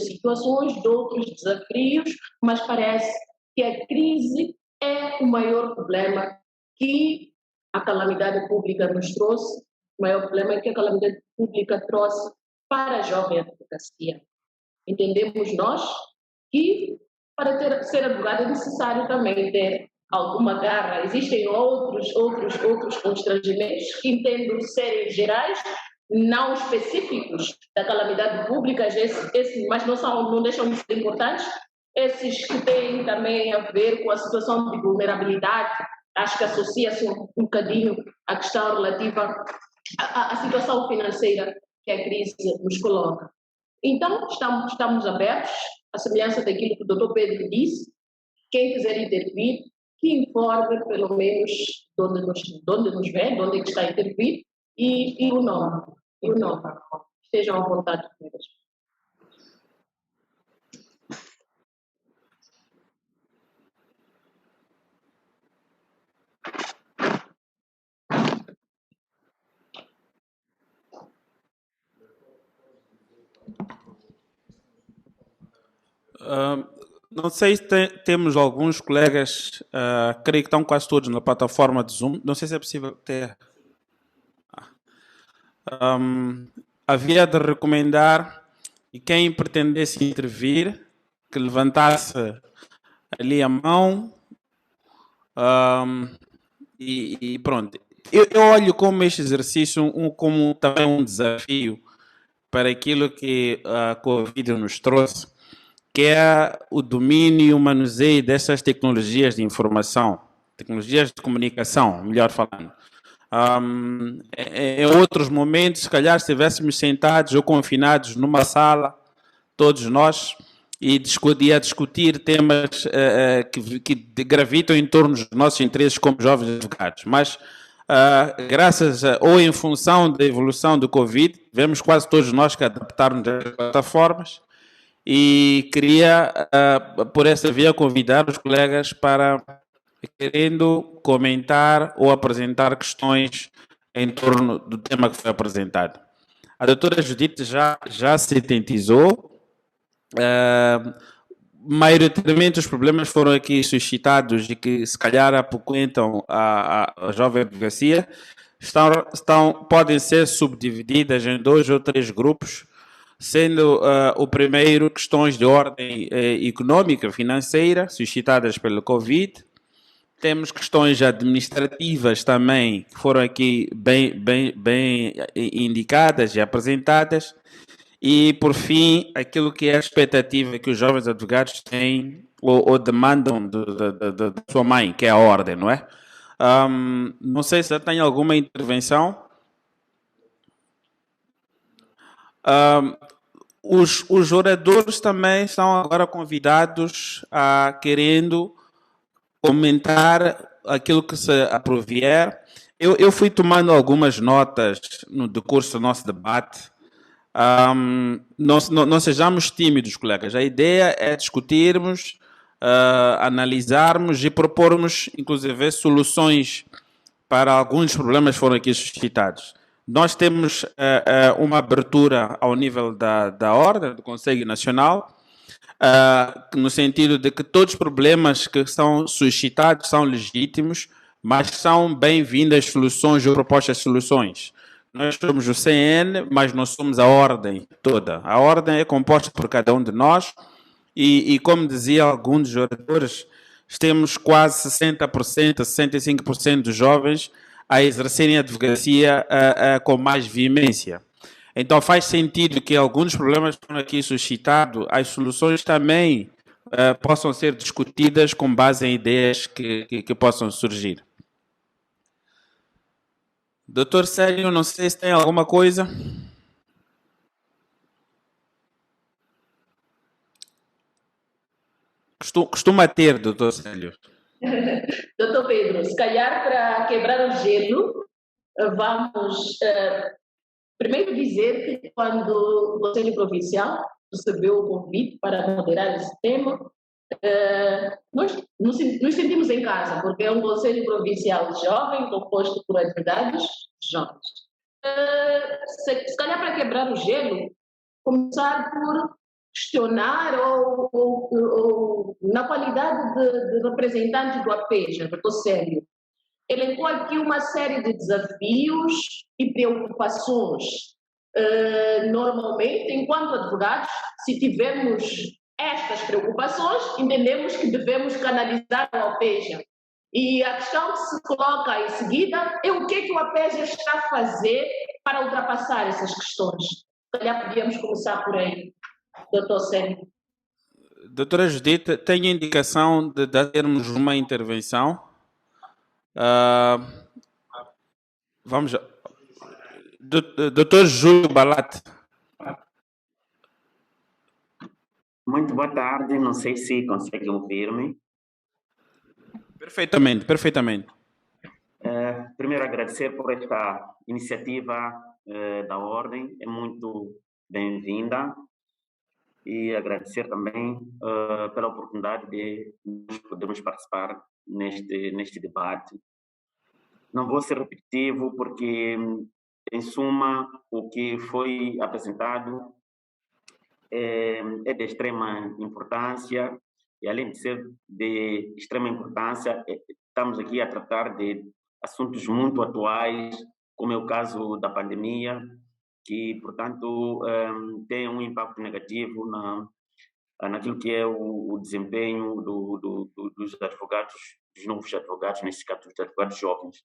situações, de outros desafios, mas parece que a crise é o maior problema que a calamidade pública nos trouxe, o maior problema que a calamidade pública trouxe para a jovem advocacia. Entendemos nós que para ser advogado é necessário também ter alguma garra. Existem outros constrangimentos que entendo serem gerais, não específicos da calamidade pública, mas não deixam de ser importantes. Esses que têm também a ver com a situação de vulnerabilidade, acho que associa-se um bocadinho à questão relativa à situação financeira que a crise nos coloca. Então, estamos abertos, à semelhança daquilo que o doutor Pedro disse. Quem quiser intervir, que informe pelo menos de onde nos vê, de onde é que está a intervir e o nome. Estejam à vontade com eles. Não sei se temos alguns colegas, creio que estão quase todos na plataforma de Zoom. Não sei se é possível ter. Havia de recomendar que quem pretendesse intervir, que levantasse ali a mão E pronto. Eu olho como este exercício como também um desafio para aquilo que a Covid nos trouxe, que é o domínio e o manuseio dessas tecnologias de informação, tecnologias de comunicação, melhor falando. Em outros momentos, se calhar, se estivéssemos sentados ou confinados numa sala, todos nós, e discutir temas que gravitam em torno dos nossos interesses como jovens advogados. Mas, graças ou em função da evolução do Covid, vemos quase todos nós que adaptaram-nos às plataformas e queria, por essa via, convidar os colegas para querendo comentar ou apresentar questões em torno do tema que foi apresentado. A doutora Judite já sintetizou. Maioritariamente os problemas foram aqui suscitados e que se calhar apoquentam a jovem advocacia podem ser subdivididas em 2 ou 3 grupos, sendo o primeiro questões de ordem econômica, financeira, suscitadas pelo Covid. Temos questões administrativas também, que foram aqui bem indicadas e apresentadas. E, por fim, aquilo que é a expectativa que os jovens advogados têm ou demandam da sua mãe, que é a ordem, não é? Não sei se tem alguma intervenção. Os oradores também são agora convidados a querendo comentar aquilo que se aprovier. Eu fui tomando algumas notas no decurso do nosso debate. Não sejamos tímidos, colegas. A ideia é discutirmos, analisarmos e propormos, inclusive, soluções para alguns problemas que foram aqui suscitados. Nós temos uma abertura ao nível da ordem, do Conselho Nacional, no sentido de que todos os problemas que são suscitados são legítimos, mas são bem-vindas soluções ou propostas de soluções. Nós somos o CN, mas nós somos a ordem toda. A ordem é composta por cada um de nós e como dizia alguns dos oradores, temos quase 60%, 65% dos jovens a exercerem a advocacia com mais veemência. Então faz sentido que alguns problemas que foram aqui suscitados, as soluções também possam ser discutidas com base em ideias que possam surgir. Doutor Célio, não sei se tem alguma coisa. Costuma ter, doutor Célio. Doutor Pedro, se calhar para quebrar o gelo, vamos primeiro dizer que quando o Conselho Provincial recebeu o convite para moderar esse tema, nós nos sentimos em casa, porque é um Conselho Provincial jovem, composto por advogados jovens. Se calhar para quebrar o gelo, começar por questionar ou na qualidade de representante do APEJA, do Conselho, elencou aqui uma série de desafios e preocupações. Normalmente, enquanto advogados, se tivermos estas preocupações, entendemos que devemos canalizar o APEJA. E a questão que se coloca em seguida é o que o APEJA está a fazer para ultrapassar essas questões. Se calhar podíamos começar por aí, doutor Célio. Doutora Judite, tem indicação de termos uma intervenção? Vamos. Doutor Júlio Balate. Muito boa tarde, não sei se conseguem ouvir-me. Perfeitamente. Primeiro agradecer por esta iniciativa da Ordem, é muito bem-vinda, e agradecer também pela oportunidade de nós podermos participar neste debate. Não vou ser repetitivo porque, em suma, o que foi apresentado é de extrema importância e, além de ser de extrema importância, estamos aqui a tratar de assuntos muito atuais, como é o caso da pandemia, que, portanto, tem um impacto negativo naquilo que é o desempenho dos advogados dos novos advogados, nesse caso, dos advogados jovens.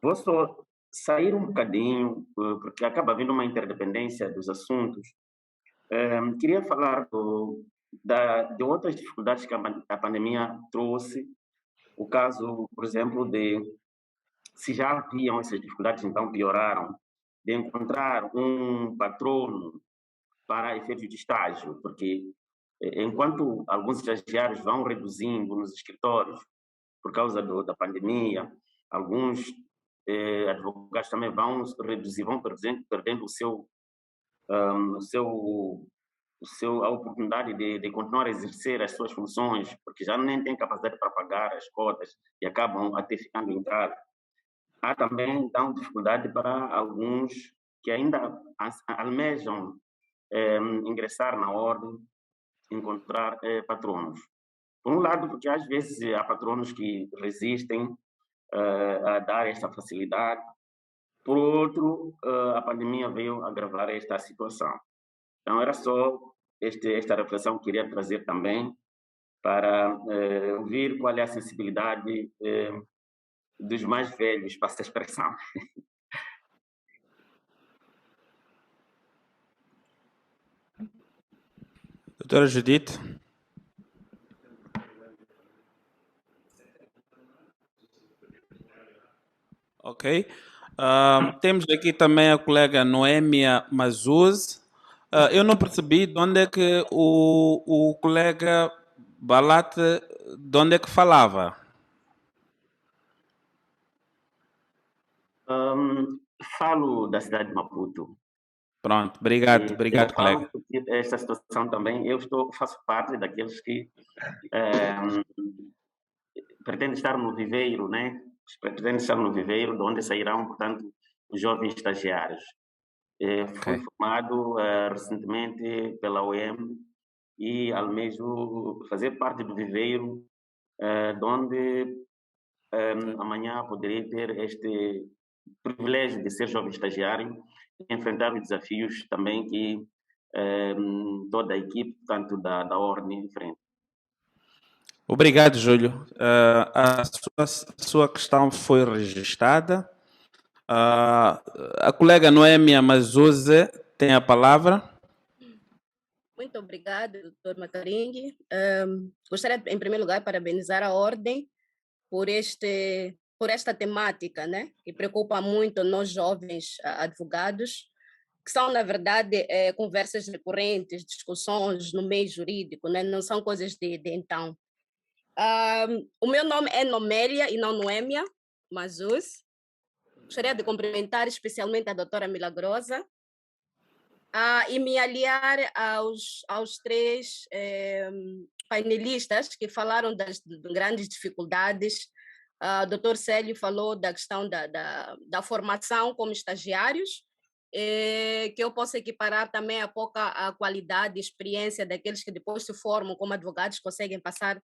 Vou só sair um bocadinho, porque acaba havendo uma interdependência dos assuntos. Queria falar de outras dificuldades que a pandemia trouxe. O caso, por exemplo, de se já haviam essas dificuldades, então pioraram, de encontrar um patrono para efeitos de estágio, porque enquanto alguns estagiários vão reduzindo nos escritórios por causa da pandemia, alguns advogados também vão reduzir, vão perdendo a oportunidade de continuar a exercer as suas funções, porque já nem têm capacidade para pagar as cotas e acabam até ficando em casa. Há também, então, dificuldade para alguns que ainda almejam ingressar na ordem, encontrar patronos. Por um lado, porque às vezes há patronos que resistem a dar esta facilidade. Por outro, a pandemia veio agravar esta situação. Então, era só esta reflexão que queria trazer também para ouvir qual é a sensibilidade dos mais velhos para essa expressão. Doutora Judite. Ok. Temos aqui também a colega Noêmia Mazuz. Eu não percebi de onde é que o colega Balat, de onde é que falava? Falo da cidade de Maputo. Pronto, obrigado, colega. Esta situação também, faço parte daqueles que pretendem estar no viveiro, né? Pretendem estar no viveiro, de onde sairão, portanto, os jovens estagiários. Fui formado recentemente pela OEM e almejo fazer parte do viveiro, de onde amanhã poderei ter este privilégio de ser jovem estagiário e enfrentar os desafios também que toda a equipe, tanto da Ordem, enfrenta. Obrigado, Júlio. A sua questão foi registrada. A colega Noêmia Mazuze tem a palavra. Muito obrigada, doutor Mataringue. Gostaria, em primeiro lugar, parabenizar a Ordem por esta temática, né, que preocupa muito nós jovens advogados, que são, na verdade, conversas recorrentes, discussões no meio jurídico, né, não são coisas de então. O meu nome é Nomélia e não Noêmia Mazuz. Gostaria de cumprimentar especialmente a doutora Milagrosa e me aliar aos três painelistas que falaram das grandes dificuldades. O doutor Célio falou da questão da formação como estagiários, que eu posso equiparar também a pouca qualidade e experiência daqueles que depois se formam como advogados, conseguem passar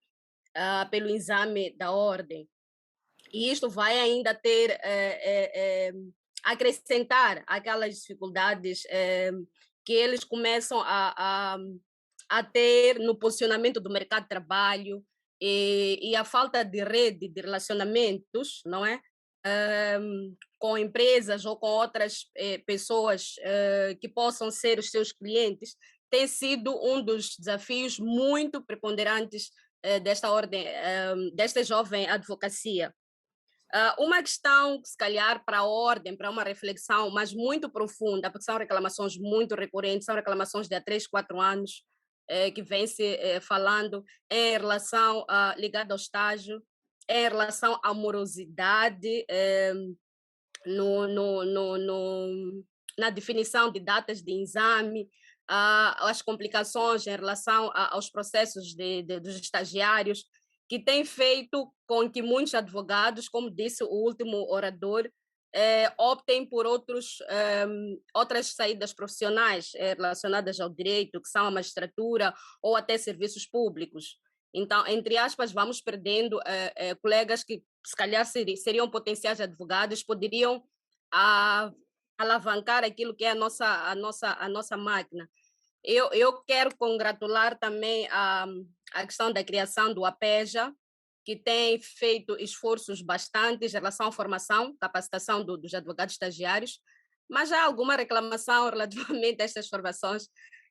pelo exame da ordem. E isto vai ainda ter, acrescentar aquelas dificuldades que eles começam a ter no posicionamento do mercado de trabalho e a falta de rede de relacionamentos, não é? Com empresas ou com outras pessoas que possam ser os seus clientes, tem sido um dos desafios muito preponderantes desta ordem, desta jovem advocacia. Uma questão que, se calhar, para a ordem, para uma reflexão, mas muito profunda, porque são reclamações muito recorrentes, são reclamações de há 3, 4 anos, que vem se falando em relação ligada ao estágio, em relação à morosidade na definição de datas de exame, as complicações em relação aos processos dos estagiários, que tem feito com que muitos advogados, como disse o último orador, optem por outras saídas profissionais relacionadas ao direito, que são a magistratura ou até serviços públicos. Então, entre aspas, vamos perdendo colegas que, se calhar, seriam potenciais advogados, poderiam alavancar aquilo que é a nossa máquina. Eu quero congratular também a questão da criação do APEJA, que tem feito esforços bastantes em relação à formação, capacitação dos advogados estagiários, mas há alguma reclamação relativamente a estas formações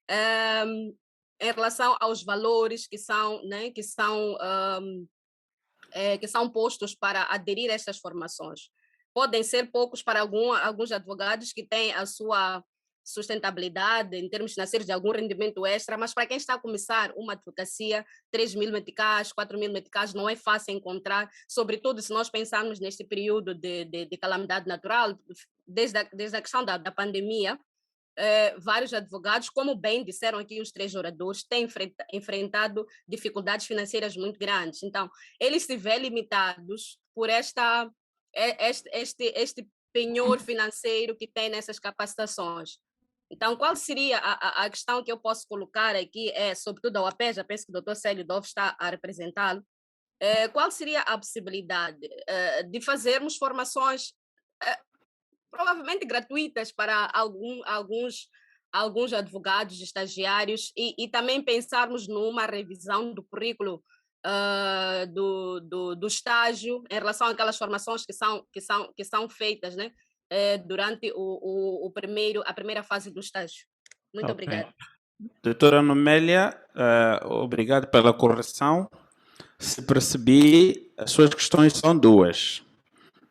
em relação aos valores que são, né, que são postos para aderir a estas formações. Podem ser poucos para alguns advogados que têm a sua sustentabilidade em termos financeiros de algum rendimento extra, mas para quem está a começar uma advocacia, 3.000 meticais, 4.000 meticais, não é fácil encontrar, sobretudo se nós pensarmos neste período de calamidade natural, desde a questão da pandemia. Vários advogados, como bem disseram aqui os 3 oradores, têm enfrentado dificuldades financeiras muito grandes. Então, eles se veem limitados por este penhor financeiro que tem nessas capacitações. Então, qual seria a questão que eu posso colocar aqui, sobretudo ao APEJA, penso que o Dr. Célio Dove está a representá-lo, qual seria a possibilidade de fazermos formações provavelmente gratuitas para alguns advogados estagiários e também pensarmos numa revisão do currículo do estágio em relação àquelas formações que são feitas, né, durante a primeira fase do estágio. Muito obrigada. Doutora Nomélia, obrigado pela correção. Se percebi, as suas questões são 2.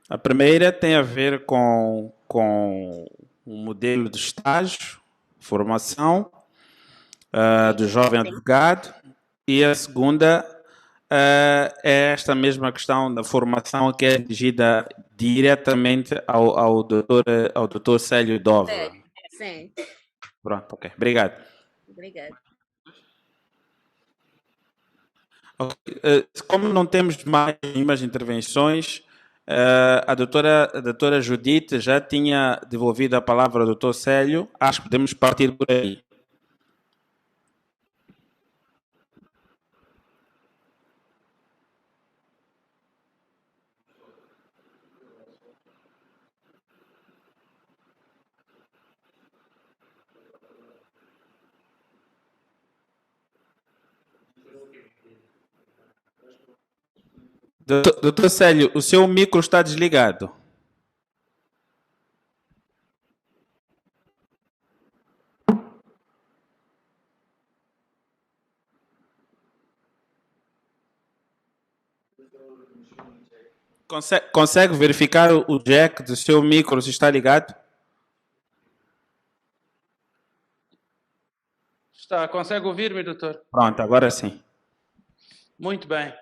A primeira tem a ver com o modelo de estágio, formação do jovem advogado, e a segunda é esta mesma questão da formação que é dirigida diretamente ao doutor Célio Dove. Sim. Pronto, ok. Obrigado. Obrigada. Okay. Como não temos mais nenhumas intervenções, a doutora Judite já tinha devolvido a palavra ao doutor Célio. Acho que podemos partir por aí. Doutor Célio, o seu micro está desligado. Consegue verificar o jack do seu micro se está ligado? Está. Consegue ouvir-me, doutor? Pronto, agora sim. Muito bem.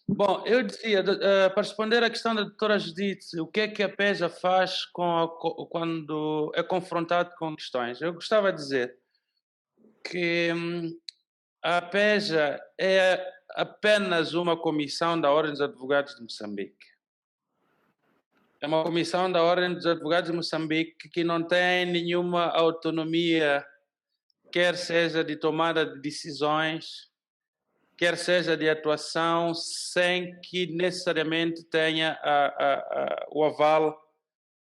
Bom, eu dizia, para responder à questão da doutora Judite, o que é que a PEJA faz quando é confrontado com questões? Eu gostava de dizer que a PEJA é apenas uma comissão da Ordem dos Advogados de Moçambique. É uma comissão da Ordem dos Advogados de Moçambique que não tem nenhuma autonomia, quer seja de tomada de decisões, quer seja de atuação, sem que necessariamente tenha o aval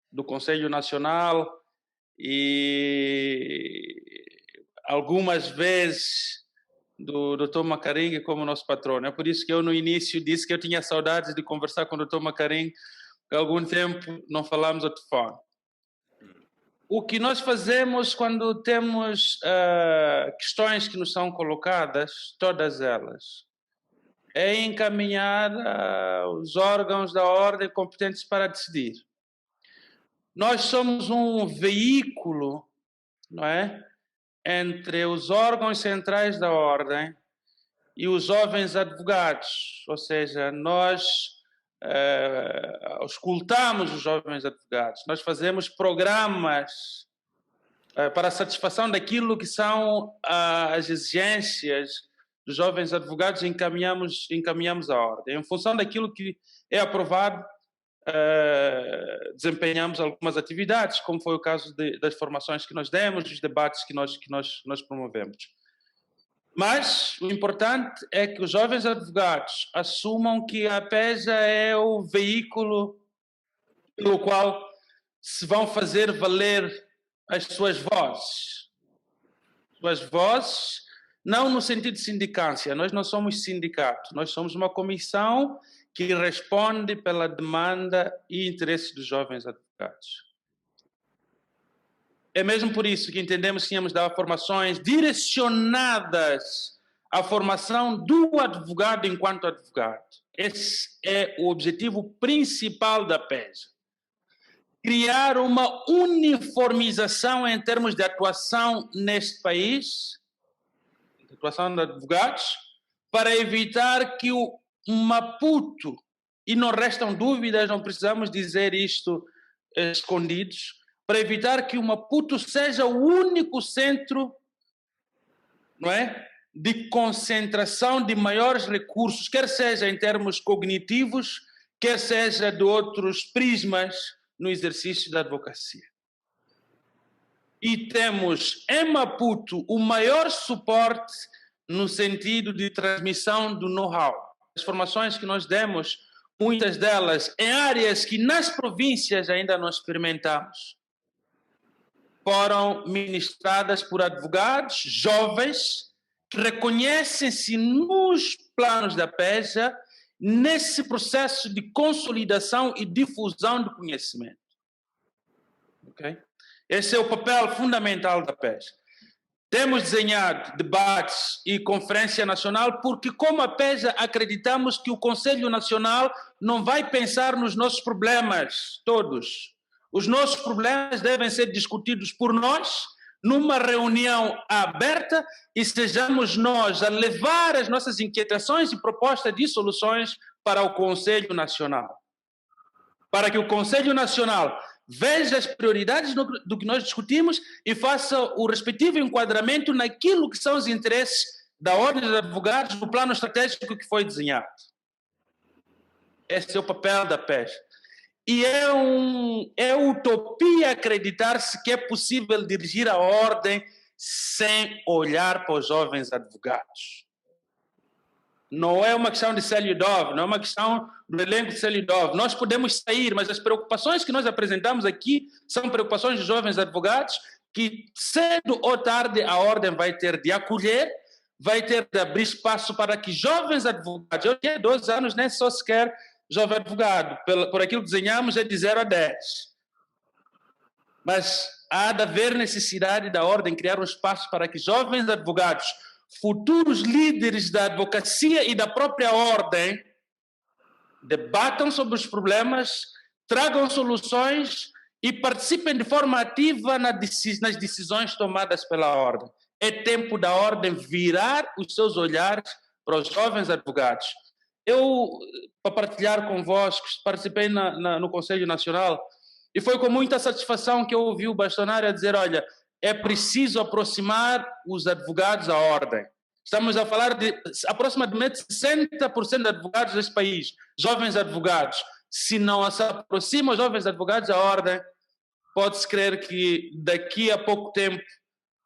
do Conselho Nacional e algumas vezes do Dr. Macaringue como nosso patrono. É por isso que eu no início disse que eu tinha saudades de conversar com o Dr. Macaringue, porque há algum tempo não falámos ao telefone. O que nós fazemos quando temos questões que nos são colocadas, todas elas, é encaminhar os órgãos da ordem competentes para decidir. Nós somos um veículo, não é, entre os órgãos centrais da ordem e os jovens advogados, ou seja, nós escutamos os jovens advogados, nós fazemos programas para a satisfação daquilo que são as exigências dos jovens advogados e encaminhamos a ordem. Em função daquilo que é aprovado, desempenhamos algumas atividades, como foi o caso das formações que nós demos, dos debates que nós promovemos. Mas o importante é que os jovens advogados assumam que a PEJA é o veículo pelo qual se vão fazer valer as suas vozes. Suas vozes não no sentido de sindicância, nós não somos sindicato, nós somos uma comissão que responde pela demanda e interesses dos jovens advogados. É mesmo por isso que entendemos que tínhamos de dar formações direcionadas à formação do advogado enquanto advogado. Esse é o objetivo principal da PESA. Criar uma uniformização em termos de atuação neste país, atuação de advogados, para evitar que o Maputo, e não restam dúvidas, não precisamos dizer isto escondidos, para evitar que o Maputo seja o único centro, não é, de concentração de maiores recursos, quer seja em termos cognitivos, quer seja de outros prismas no exercício da advocacia. E temos em Maputo o maior suporte no sentido de transmissão do know-how. As formações que nós demos, muitas delas em áreas que nas províncias ainda não experimentamos, foram ministradas por advogados jovens que reconhecem-se nos planos da PESA nesse processo de consolidação e difusão do conhecimento. Okay? Esse é o papel fundamental da PESA. Temos desenhado debates e conferência nacional porque, como a PESA, acreditamos que o Conselho Nacional não vai pensar nos nossos problemas todos. Os nossos problemas devem ser discutidos por nós numa reunião aberta e sejamos nós a levar as nossas inquietações e propostas de soluções para o Conselho Nacional. Para que o Conselho Nacional veja as prioridades do que nós discutimos e faça o respectivo enquadramento naquilo que são os interesses da Ordem dos Advogados no plano estratégico que foi desenhado. Esse é o papel da PESA. E é utopia acreditar-se que é possível dirigir a ordem sem olhar para os jovens advogados. Não é uma questão de Célio-Dov, não é uma questão do elenco de Célio-Dov. Nós podemos sair, mas as preocupações que nós apresentamos aqui são preocupações de jovens advogados que, cedo ou tarde, a ordem vai ter de acolher, vai ter de abrir espaço para que jovens advogados, eu tinha 12 anos, nem só sequer jovem advogado, por aquilo que desenhamos é de 0 a 10. Mas há de haver necessidade da ordem criar um espaço para que jovens advogados, futuros líderes da advocacia e da própria ordem, debatam sobre os problemas, tragam soluções e participem de forma ativa nas decisões tomadas pela ordem. É tempo da ordem virar os seus olhares para os jovens advogados. Eu, para partilhar convosco, participei no Conselho Nacional e foi com muita satisfação que eu ouvi o bastonário a dizer, olha, é preciso aproximar os advogados à ordem. Estamos a falar de aproximadamente 60% de advogados deste país, jovens advogados. Se não se aproximam os jovens advogados à ordem, pode-se crer que daqui a pouco tempo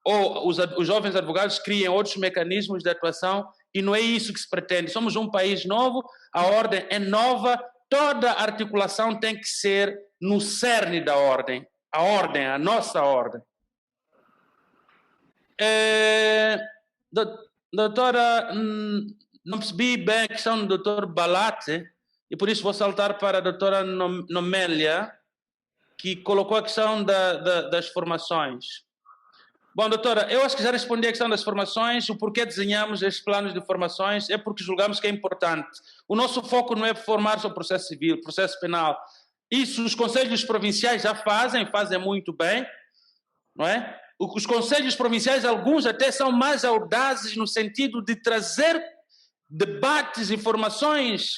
ou os jovens advogados criem outros mecanismos de atuação e não é isso que se pretende. Somos um país novo, a ordem é nova, toda a articulação tem que ser no cerne da ordem, a nossa ordem. Doutora, não percebi bem a questão do doutor Balate e por isso vou saltar para a doutora Nomélia, que colocou a questão das formações. Bom, doutora, eu acho que já respondi a questão das formações. O porquê desenhamos estes planos de formações é porque julgamos que é importante. O nosso foco não é formar só processo civil, processo penal. Isso os conselhos provinciais já fazem muito bem, não é? Os conselhos provinciais, alguns até são mais audazes no sentido de trazer debates e formações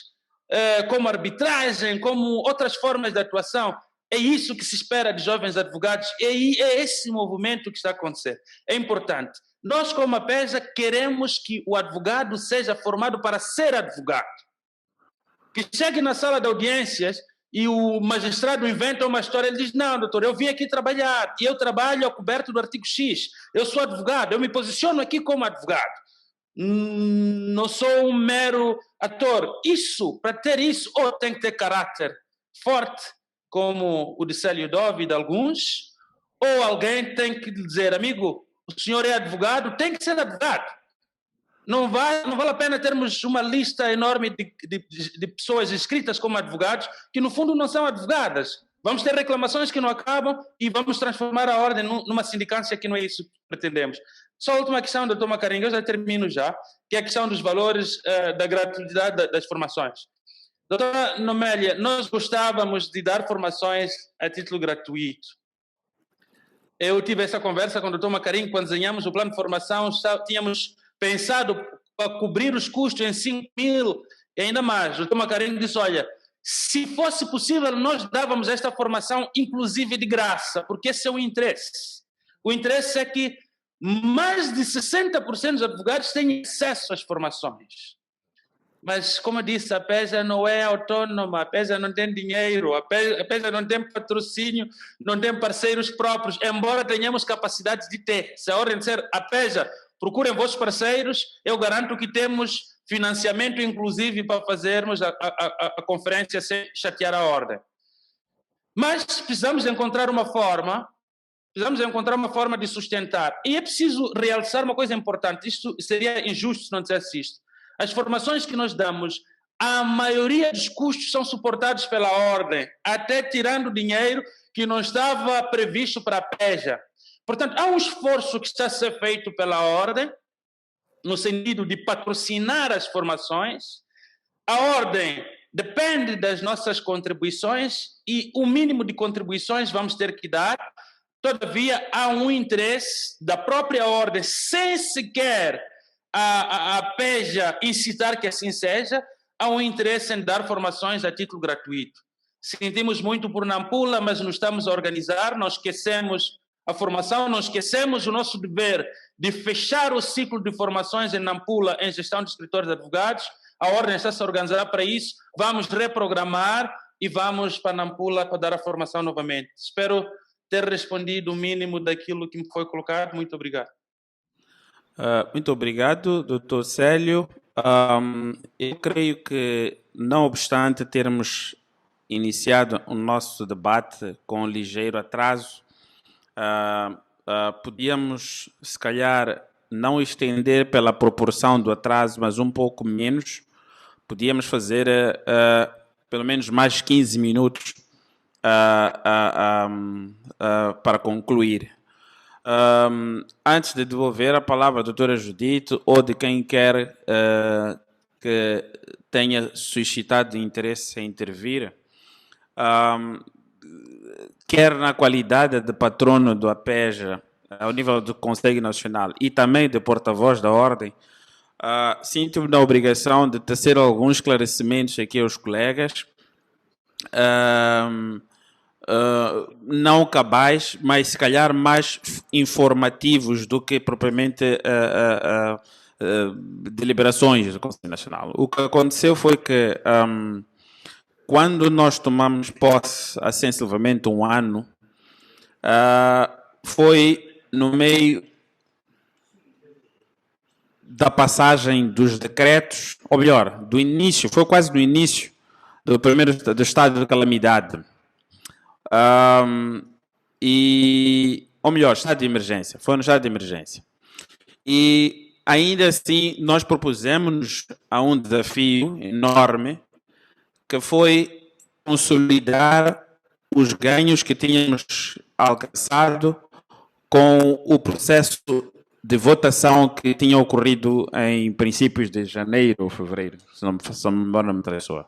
como arbitragem, como outras formas de atuação. É isso que se espera de jovens advogados, é esse movimento que está a acontecer. É importante. Nós, como a PESA, queremos que o advogado seja formado para ser advogado. Que chegue na sala de audiências e o magistrado inventa uma história, ele diz, não, doutor, eu vim aqui trabalhar e eu trabalho coberto do artigo X, eu sou advogado, eu me posiciono aqui como advogado. Não sou um mero ator. Isso, para ter isso, ou tem que ter caráter forte, como o de Célio-Dov e de alguns, ou alguém tem que dizer, amigo, o senhor é advogado, tem que ser advogado. Não vale a pena termos uma lista enorme de pessoas inscritas como advogados que, no fundo, não são advogadas. Vamos ter reclamações que não acabam e vamos transformar a ordem numa sindicância que não é isso que pretendemos. Só a última questão, doutor Macaringa, eu já termino já, que é a questão dos valores da gratuidade das formações. Doutora Nomélia, nós gostávamos de dar formações a título gratuito. Eu tive essa conversa com o doutor Macaringa quando desenhamos o plano de formação, tínhamos pensado para cobrir os custos em 5 mil e ainda mais. O doutor Macaringa disse, olha, se fosse possível, nós dávamos esta formação inclusive de graça, porque esse é o interesse. O interesse é que mais de 60% dos advogados têm acesso às formações. Mas, como eu disse, a PEJA não é autônoma, a PEJA não tem dinheiro, a PEJA não tem patrocínio, não tem parceiros próprios, embora tenhamos capacidade de ter. Se a ordem disser a PEJA, procurem vossos parceiros, eu garanto que temos financiamento, inclusive, para fazermos a conferência sem chatear a ordem. Mas precisamos encontrar uma forma de sustentar. E é preciso realçar uma coisa importante, isto seria injusto se não dissesse isto. As formações que nós damos, a maioria dos custos são suportados pela ordem, até tirando dinheiro que não estava previsto para a PEJA. Portanto, há um esforço que está a ser feito pela ordem, no sentido de patrocinar as formações. A ordem depende das nossas contribuições e o mínimo de contribuições vamos ter que dar. Todavia, há um interesse da própria ordem, sem sequer a PEJA incitar que assim seja, há um interesse em dar formações a título gratuito. Sentimos muito por Nampula, mas nos estamos a organizar, não esquecemos a formação, não esquecemos o nosso dever de fechar o ciclo de formações em Nampula em gestão de escritores de advogados. A ordem está a se organizar para isso, vamos reprogramar e vamos para Nampula para dar a formação novamente. Espero ter respondido o mínimo daquilo que me foi colocado. Muito obrigado. Muito obrigado, Dr. Célio. Eu creio que, não obstante termos iniciado o nosso debate com um ligeiro atraso, podíamos, se calhar, não estender pela proporção do atraso, mas um pouco menos. Podíamos fazer pelo menos mais 15 minutos para concluir. Antes de devolver a palavra à doutora Judite ou de quem quer que tenha suscitado interesse em intervir, quer na qualidade de patrono do APEJA, ao nível do Conselho Nacional e também de porta-voz da Ordem, sinto-me na obrigação de tecer alguns esclarecimentos aqui aos colegas, não cabais, mas se calhar mais informativos do que propriamente deliberações do Conselho Nacional. O que aconteceu foi que quando nós tomamos posse há sensivelmente um ano, foi no meio da passagem dos decretos, ou melhor, do início, foi quase no início do estado de calamidade. Ou melhor, estado de emergência. Foi no estado de emergência. E ainda assim, nós propusemos a um desafio enorme, que foi consolidar os ganhos que tínhamos alcançado com o processo de votação que tinha ocorrido em princípios de janeiro ou fevereiro, se não me engano, me traçou.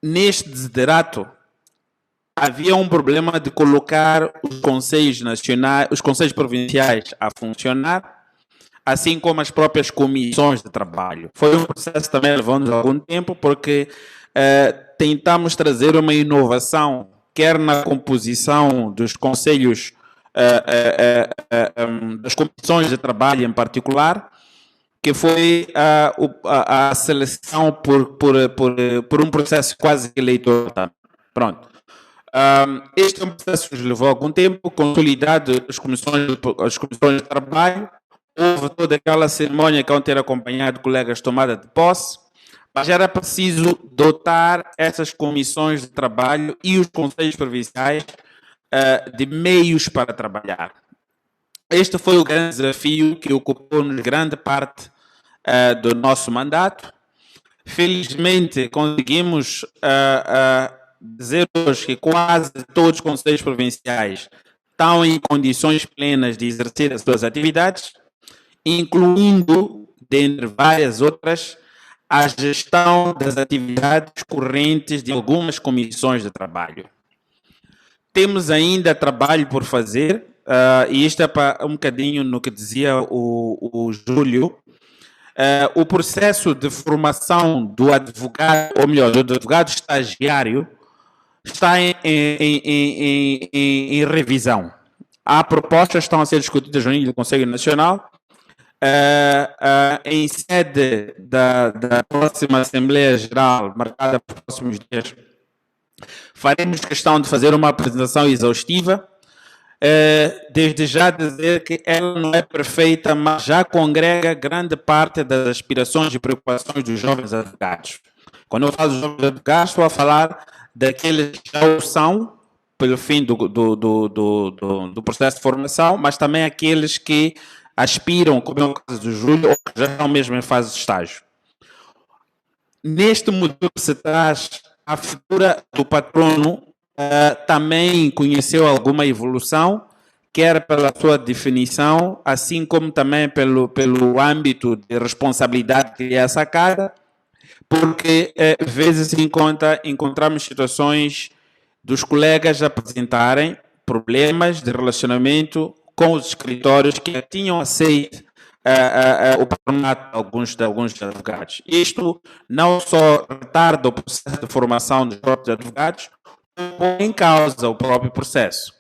Neste desiderato, havia um problema de colocar os conselhos nacionais, os conselhos provinciais a funcionar, assim como as próprias comissões de trabalho. Foi um processo que também levou-nos algum tempo, porque tentamos trazer uma inovação, quer na composição dos conselhos, das comissões de trabalho em particular, que foi a seleção por um processo quase eleitoral. Pronto. Este é um processo que nos levou algum tempo, consolidado as comissões de trabalho. Houve toda aquela cerimônia que vão ter acompanhado colegas de tomada de posse, mas era preciso dotar essas comissões de trabalho e os conselhos provinciais de meios para trabalhar. este foi o grande desafio que ocupou-nos grande parte do nosso mandato. Felizmente, conseguimos dizer hoje que quase todos os conselhos provinciais estão em condições plenas de exercer as suas atividades, incluindo, dentre várias outras, a gestão das atividades correntes de algumas comissões de trabalho. Temos ainda trabalho por fazer, e isto é para um bocadinho no que dizia o Júlio. O processo de formação do advogado, ou melhor, do advogado estagiário, está em revisão. Há propostas que estão a ser discutidas no nível do Conselho Nacional. Em sede da próxima Assembleia Geral, marcada para os próximos dias, faremos questão de fazer uma apresentação exaustiva. Desde já dizer que ela não é perfeita, mas já congrega grande parte das aspirações e preocupações dos jovens advogados. Quando eu falo dos jovens advogados, estou a falar daqueles que já o são, pelo fim do processo de formação, mas também aqueles que aspiram, como é o caso do Júlio, ou que já estão mesmo em fase de estágio. Neste modelo que se traz, a figura do patrono também conheceu alguma evolução, quer pela sua definição, assim como também pelo âmbito de responsabilidade que lhe é sacada, porque vezes encontramos situações dos colegas apresentarem problemas de relacionamento com os escritórios que tinham aceito o patronato de alguns advogados. Isto não só retarda o processo de formação dos próprios advogados, põe em causa o próprio processo.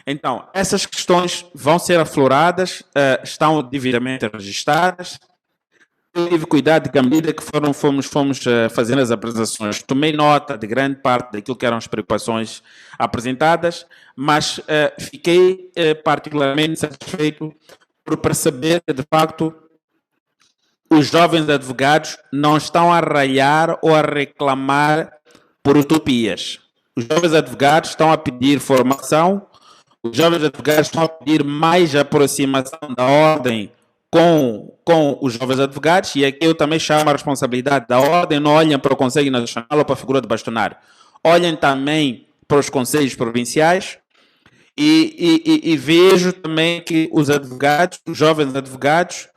Então, essas questões vão ser afloradas, estão devidamente registradas. Eu tive cuidado que, à medida que fomos fazendo as apresentações, tomei nota de grande parte daquilo que eram as preocupações apresentadas, mas fiquei particularmente satisfeito por perceber que, de facto, os jovens advogados não estão a raiar ou a reclamar por utopias. Os jovens advogados estão a pedir formação, os jovens advogados estão a pedir mais aproximação da ordem com os jovens advogados, e aqui eu também chamo a responsabilidade da ordem, não olhem para o Conselho Nacional ou para a figura do bastonário, olhem também para os conselhos provinciais, e vejo também que os advogados, os jovens advogados,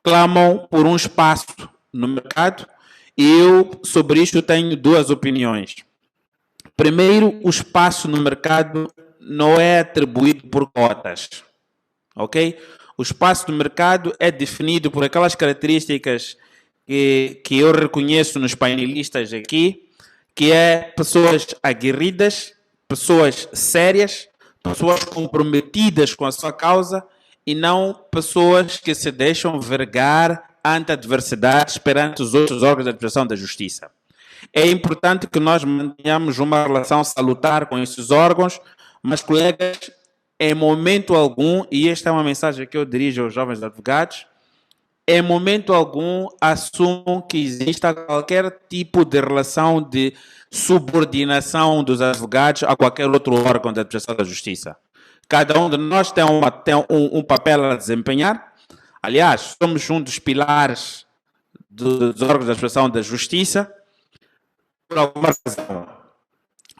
clamam por um espaço no mercado, e eu sobre isto tenho duas opiniões. Primeiro, o espaço no mercado não é atribuído por cotas, ok? O espaço do mercado é definido por aquelas características que eu reconheço nos painelistas aqui, que é pessoas aguerridas, pessoas sérias, pessoas comprometidas com a sua causa e não pessoas que se deixam vergar ante adversidades perante os outros órgãos de administração da justiça. É importante que nós mantenhamos uma relação salutar com esses órgãos, mas, colegas, em momento algum, e esta é uma mensagem que eu dirijo aos jovens advogados, em momento algum assumam que exista qualquer tipo de relação de subordinação dos advogados a qualquer outro órgão da administração da justiça. Cada um de nós tem um papel a desempenhar. Aliás, somos um dos pilares dos órgãos da administração da justiça.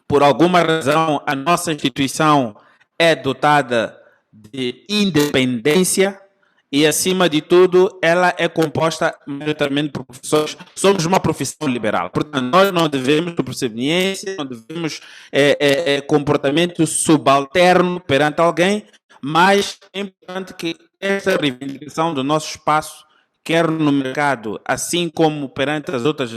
Por alguma razão, a nossa instituição é dotada de independência e, acima de tudo, ela é composta maioritariamente por professores. Somos uma profissão liberal. Portanto, nós não devemos subserviência, não devemos comportamento subalterno perante alguém, mas é importante que esta reivindicação do nosso espaço, quer no mercado, assim como perante as outras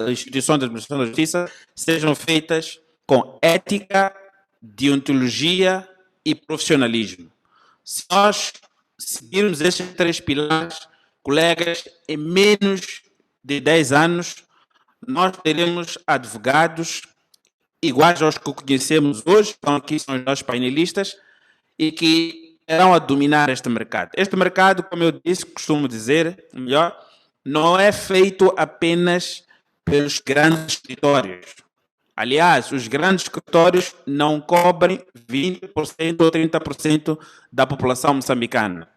instituições de administração da justiça, sejam feitas com ética, deontologia e profissionalismo. Se nós seguirmos estes três pilares, colegas, em menos de 10 anos, nós teremos advogados iguais aos que conhecemos hoje, estão aqui, são os nossos painelistas, e que irão a dominar este mercado. Este mercado, como eu disse, costumo dizer, melhor, não é feito apenas pelos grandes escritórios. Aliás, os grandes escritórios não cobrem 20% ou 30% da população moçambicana.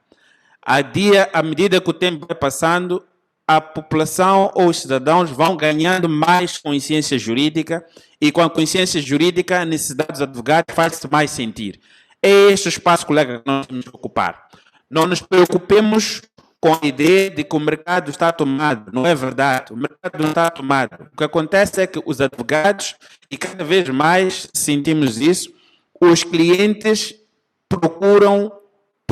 À medida que o tempo vai passando, a população ou os cidadãos vão ganhando mais consciência jurídica e com a consciência jurídica a necessidade dos advogados faz-se mais sentir. É este o espaço, colega, que nós temos que ocupar. Não nos preocupemos com a ideia de que o mercado está tomado. Não é verdade. O mercado não está tomado. O que acontece é que os advogados, e cada vez mais sentimos isso, os clientes procuram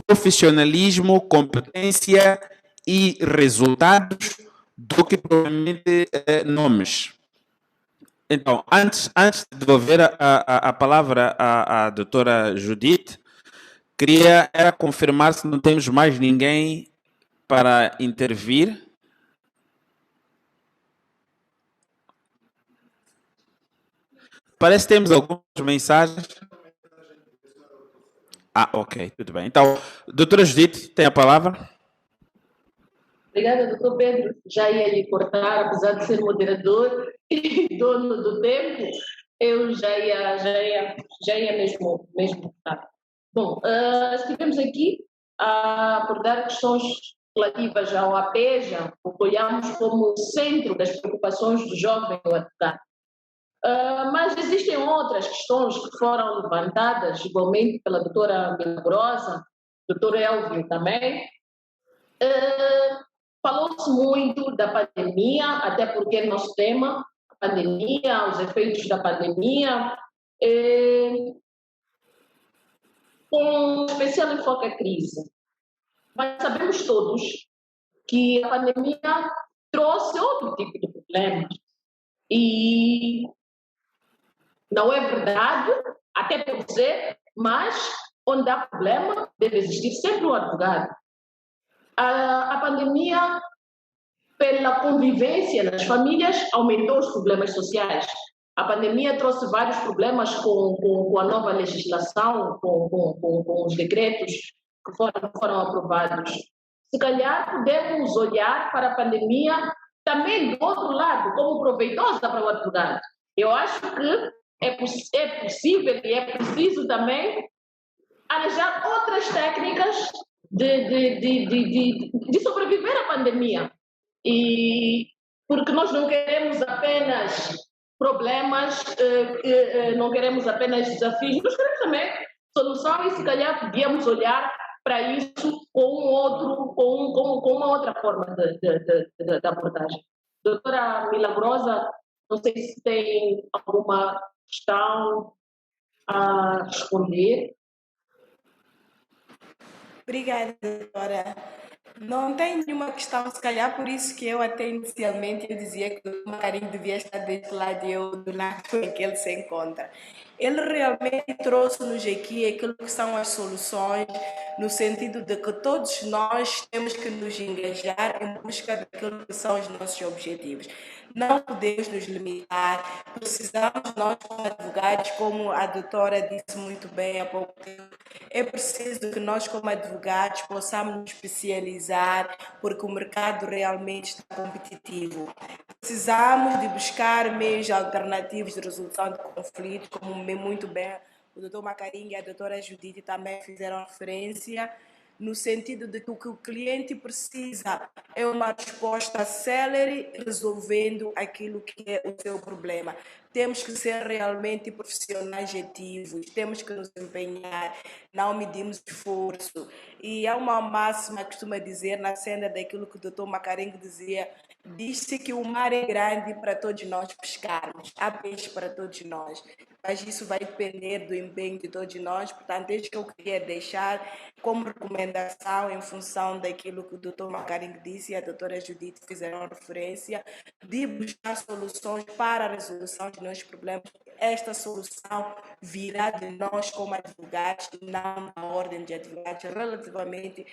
profissionalismo, competência e resultados do que provavelmente nomes. Então, antes de devolver a palavra à doutora Judith, queria confirmar se não temos mais ninguém para intervir. Parece que temos algumas mensagens. Ok, tudo bem. Então, doutora Judith, tem a palavra. Obrigada, doutor Pedro. Já ia lhe cortar, apesar de ser moderador e dono do tempo, eu já ia mesmo cortar. Bom, estivemos aqui a abordar questões relativas ao APEJA, o que olhamos como centro das preocupações do jovem advogado. Mas existem outras questões que foram levantadas, igualmente pela doutora Milagrosa, doutor Elvio também. Falou-se muito da pandemia, até porque é nosso tema, a pandemia, os efeitos da pandemia, com especial enfoque à crise. Mas sabemos todos que a pandemia trouxe outro tipo de problemas. E não é verdade, até por dizer, mas onde há problema, deve existir sempre um advogado. A pandemia, pela convivência nas famílias, aumentou os problemas sociais. A pandemia trouxe vários problemas com a nova legislação, com os decretos que foram aprovados. Se calhar podemos olhar para a pandemia também do outro lado, como proveitosa para o advogado. Eu acho que é possível e é preciso também arranjar outras técnicas de sobreviver à pandemia. E porque nós não queremos apenas problemas, não queremos apenas desafios, nós queremos também solução e se calhar podíamos olhar para isso com uma outra forma de abordagem. Doutora Milagrosa, não sei se tem alguma questão a responder. Obrigada, doutora. Não tem nenhuma questão, se calhar por isso que eu até inicialmente eu dizia que o Macarinho devia estar desse lado e eu do lado em que ele se encontra. Ele realmente trouxe-nos aqui aquilo que são as soluções, no sentido de que todos nós temos que nos engajar em busca daquilo que são os nossos objetivos. Não podemos nos limitar, precisamos nós como advogados, como a doutora disse muito bem há pouco tempo, é preciso que nós como advogados possamos nos especializar, porque o mercado realmente está competitivo. Precisamos de buscar meios alternativos de resolução de conflitos, como muito bem o doutor Macarinho e a doutora Judite também fizeram referência, no sentido de que o que o cliente precisa é uma resposta célere resolvendo aquilo que é o seu problema. Temos que ser realmente profissionais ativos, temos que nos empenhar, não medimos esforço. E há uma máxima que costuma dizer, na senda daquilo que o doutor Macarengo dizia, diz-se que o mar é grande para todos nós pescarmos, há peixe para todos nós, mas isso vai depender do empenho de todos nós. Portanto, este que eu queria deixar como recomendação em função daquilo que o doutor Macarengo disse e a doutora Judite fizeram referência, de buscar soluções para a resolução dos nossos problemas. Esta solução virá de nós como advogados, não na ordem de advogados, relativamente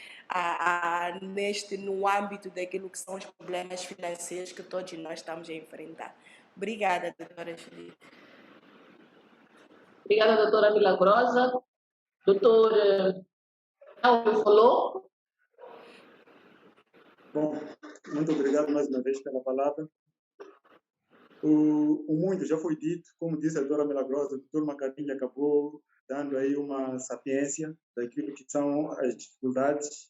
no âmbito daquilo que são os problemas financeiros que todos nós estamos a enfrentar. Obrigada, doutora Judite. Obrigada, doutora Milagrosa. Doutor Elvio falou. Bom, muito obrigado mais uma vez pela palavra. O muito já foi dito, como disse a doutora Milagrosa, o doutor Macarinha acabou dando aí uma sapiência daquilo que são as dificuldades.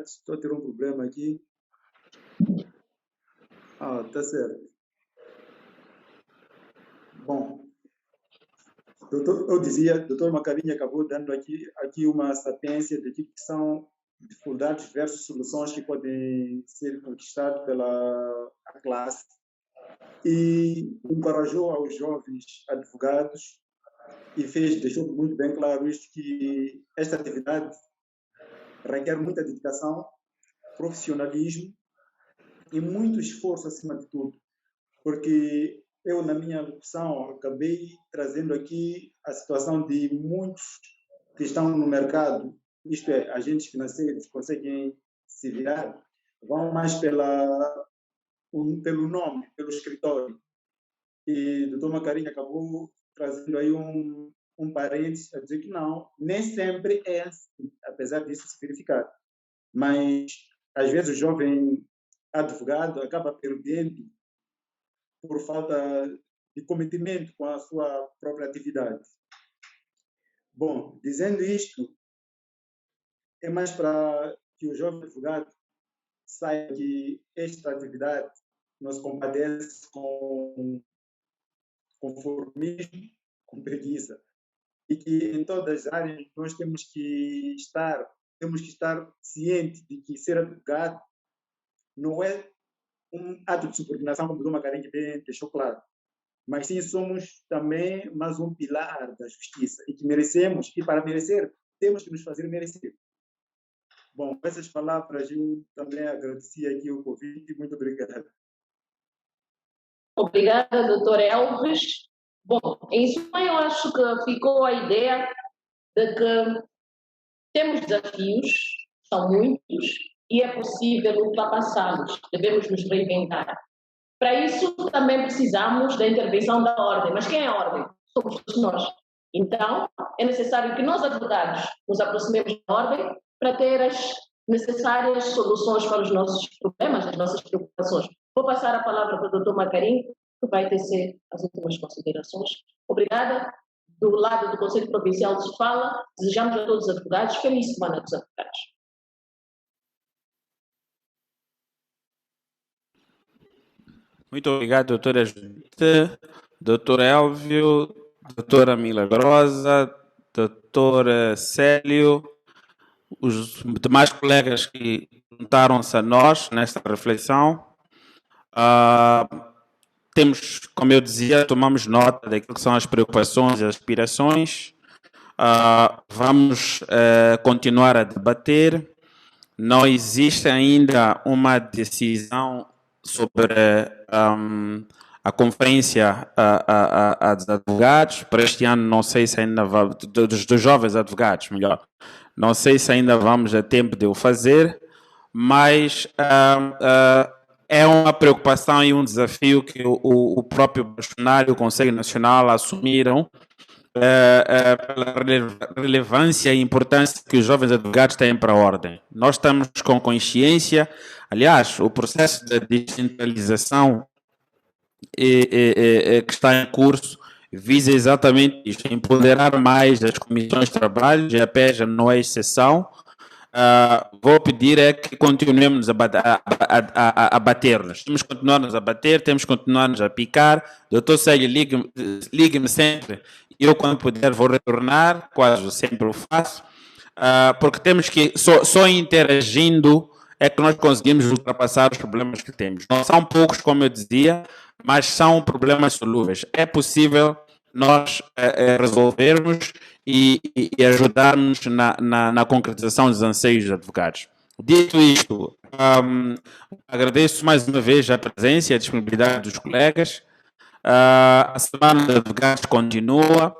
Estou a ter um problema aqui. Tá certo. Bom, eu dizia, o doutor Macarinha acabou dando aqui uma sapiência daquilo que são dificuldades versus soluções que podem ser conquistadas pela classe e encorajou aos jovens advogados e deixou muito bem claro isto, que esta atividade requer muita dedicação, profissionalismo e muito esforço acima de tudo, porque eu, na minha locução, acabei trazendo aqui a situação de muitos que estão no mercado, isto é, agentes financeiros, conseguem se virar, vão mais pelo nome, pelo escritório. E o doutor Macarinha acabou trazendo aí um parênteses a dizer que não, nem sempre é assim, apesar disso se verificar. Mas, às vezes, o jovem advogado acaba perdendo por falta de cometimento com a sua própria atividade. Bom, dizendo isto, é mais para que o jovem advogado saiba que esta atividade nos compadece com conformismo, com preguiça, e que em todas as áreas nós temos que estar cientes de que ser advogado não é um ato de subordinação, como o Dom Macarinha bem deixou claro, mas sim somos também mais um pilar da justiça e que merecemos, e para merecer temos que nos fazer merecer. Bom, com essas palavras eu também agradeci aqui o convite. Muito obrigado. Obrigada, doutor Elvis. Bom, em suma, eu acho que ficou a ideia de que temos desafios, são muitos, e é possível ultrapassá-los. Devemos nos reinventar. Para isso, também precisamos da intervenção da ordem. Mas quem é a ordem? Somos todos nós. Então, é necessário que nós, advogados, nos aproximemos da ordem para ter as necessárias soluções para os nossos problemas, as nossas preocupações. Vou passar a palavra para o doutor Macarinha, que vai tecer as últimas considerações. Obrigada. Do lado do Conselho Provincial de Sofala, desejamos a todos os advogados feliz semana dos advogados. Muito obrigado, doutora Judite, doutor Elvio, doutora Milagrosa, doutor Célio, os demais colegas que juntaram-se a nós nesta reflexão. Temos, como eu dizia, tomamos nota daquilo que são as preocupações e aspirações. Vamos continuar a debater. Não existe ainda uma decisão sobre a conferência dos advogados. Para este ano, não sei se ainda vai, dos jovens advogados, melhor. Não sei se ainda vamos a tempo de o fazer, mas é uma preocupação e um desafio que o próprio Bolsonaro e o Conselho Nacional assumiram pela relevância e importância que os jovens advogados têm para a ordem. Nós estamos com consciência, aliás, o processo de descentralização que está em curso visa exatamente isso, empoderar mais as comissões de trabalho, e a PEJA não é exceção. Vou pedir é que continuemos a bater-nos. Temos que continuar-nos a bater, temos que continuar-nos a picar. Doutor Célio, ligue-me sempre. Eu, quando puder, vou retornar, quase sempre o faço, porque temos que, só interagindo é que nós conseguimos ultrapassar os problemas que temos. Não são poucos, como eu dizia, mas são problemas solúveis. É possível nós resolvermos e ajudarmos na concretização dos anseios dos advogados. Dito isto, agradeço mais uma vez a presença e a disponibilidade dos colegas. A Semana de Advogados continua.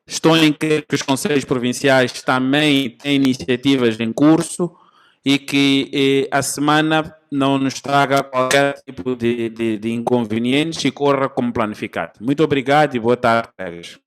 Estou em que os conselhos provinciais também têm iniciativas em curso e que a semana não nos traga qualquer tipo de inconvenientes e corra como planificado. Muito obrigado e boa tarde, colegas.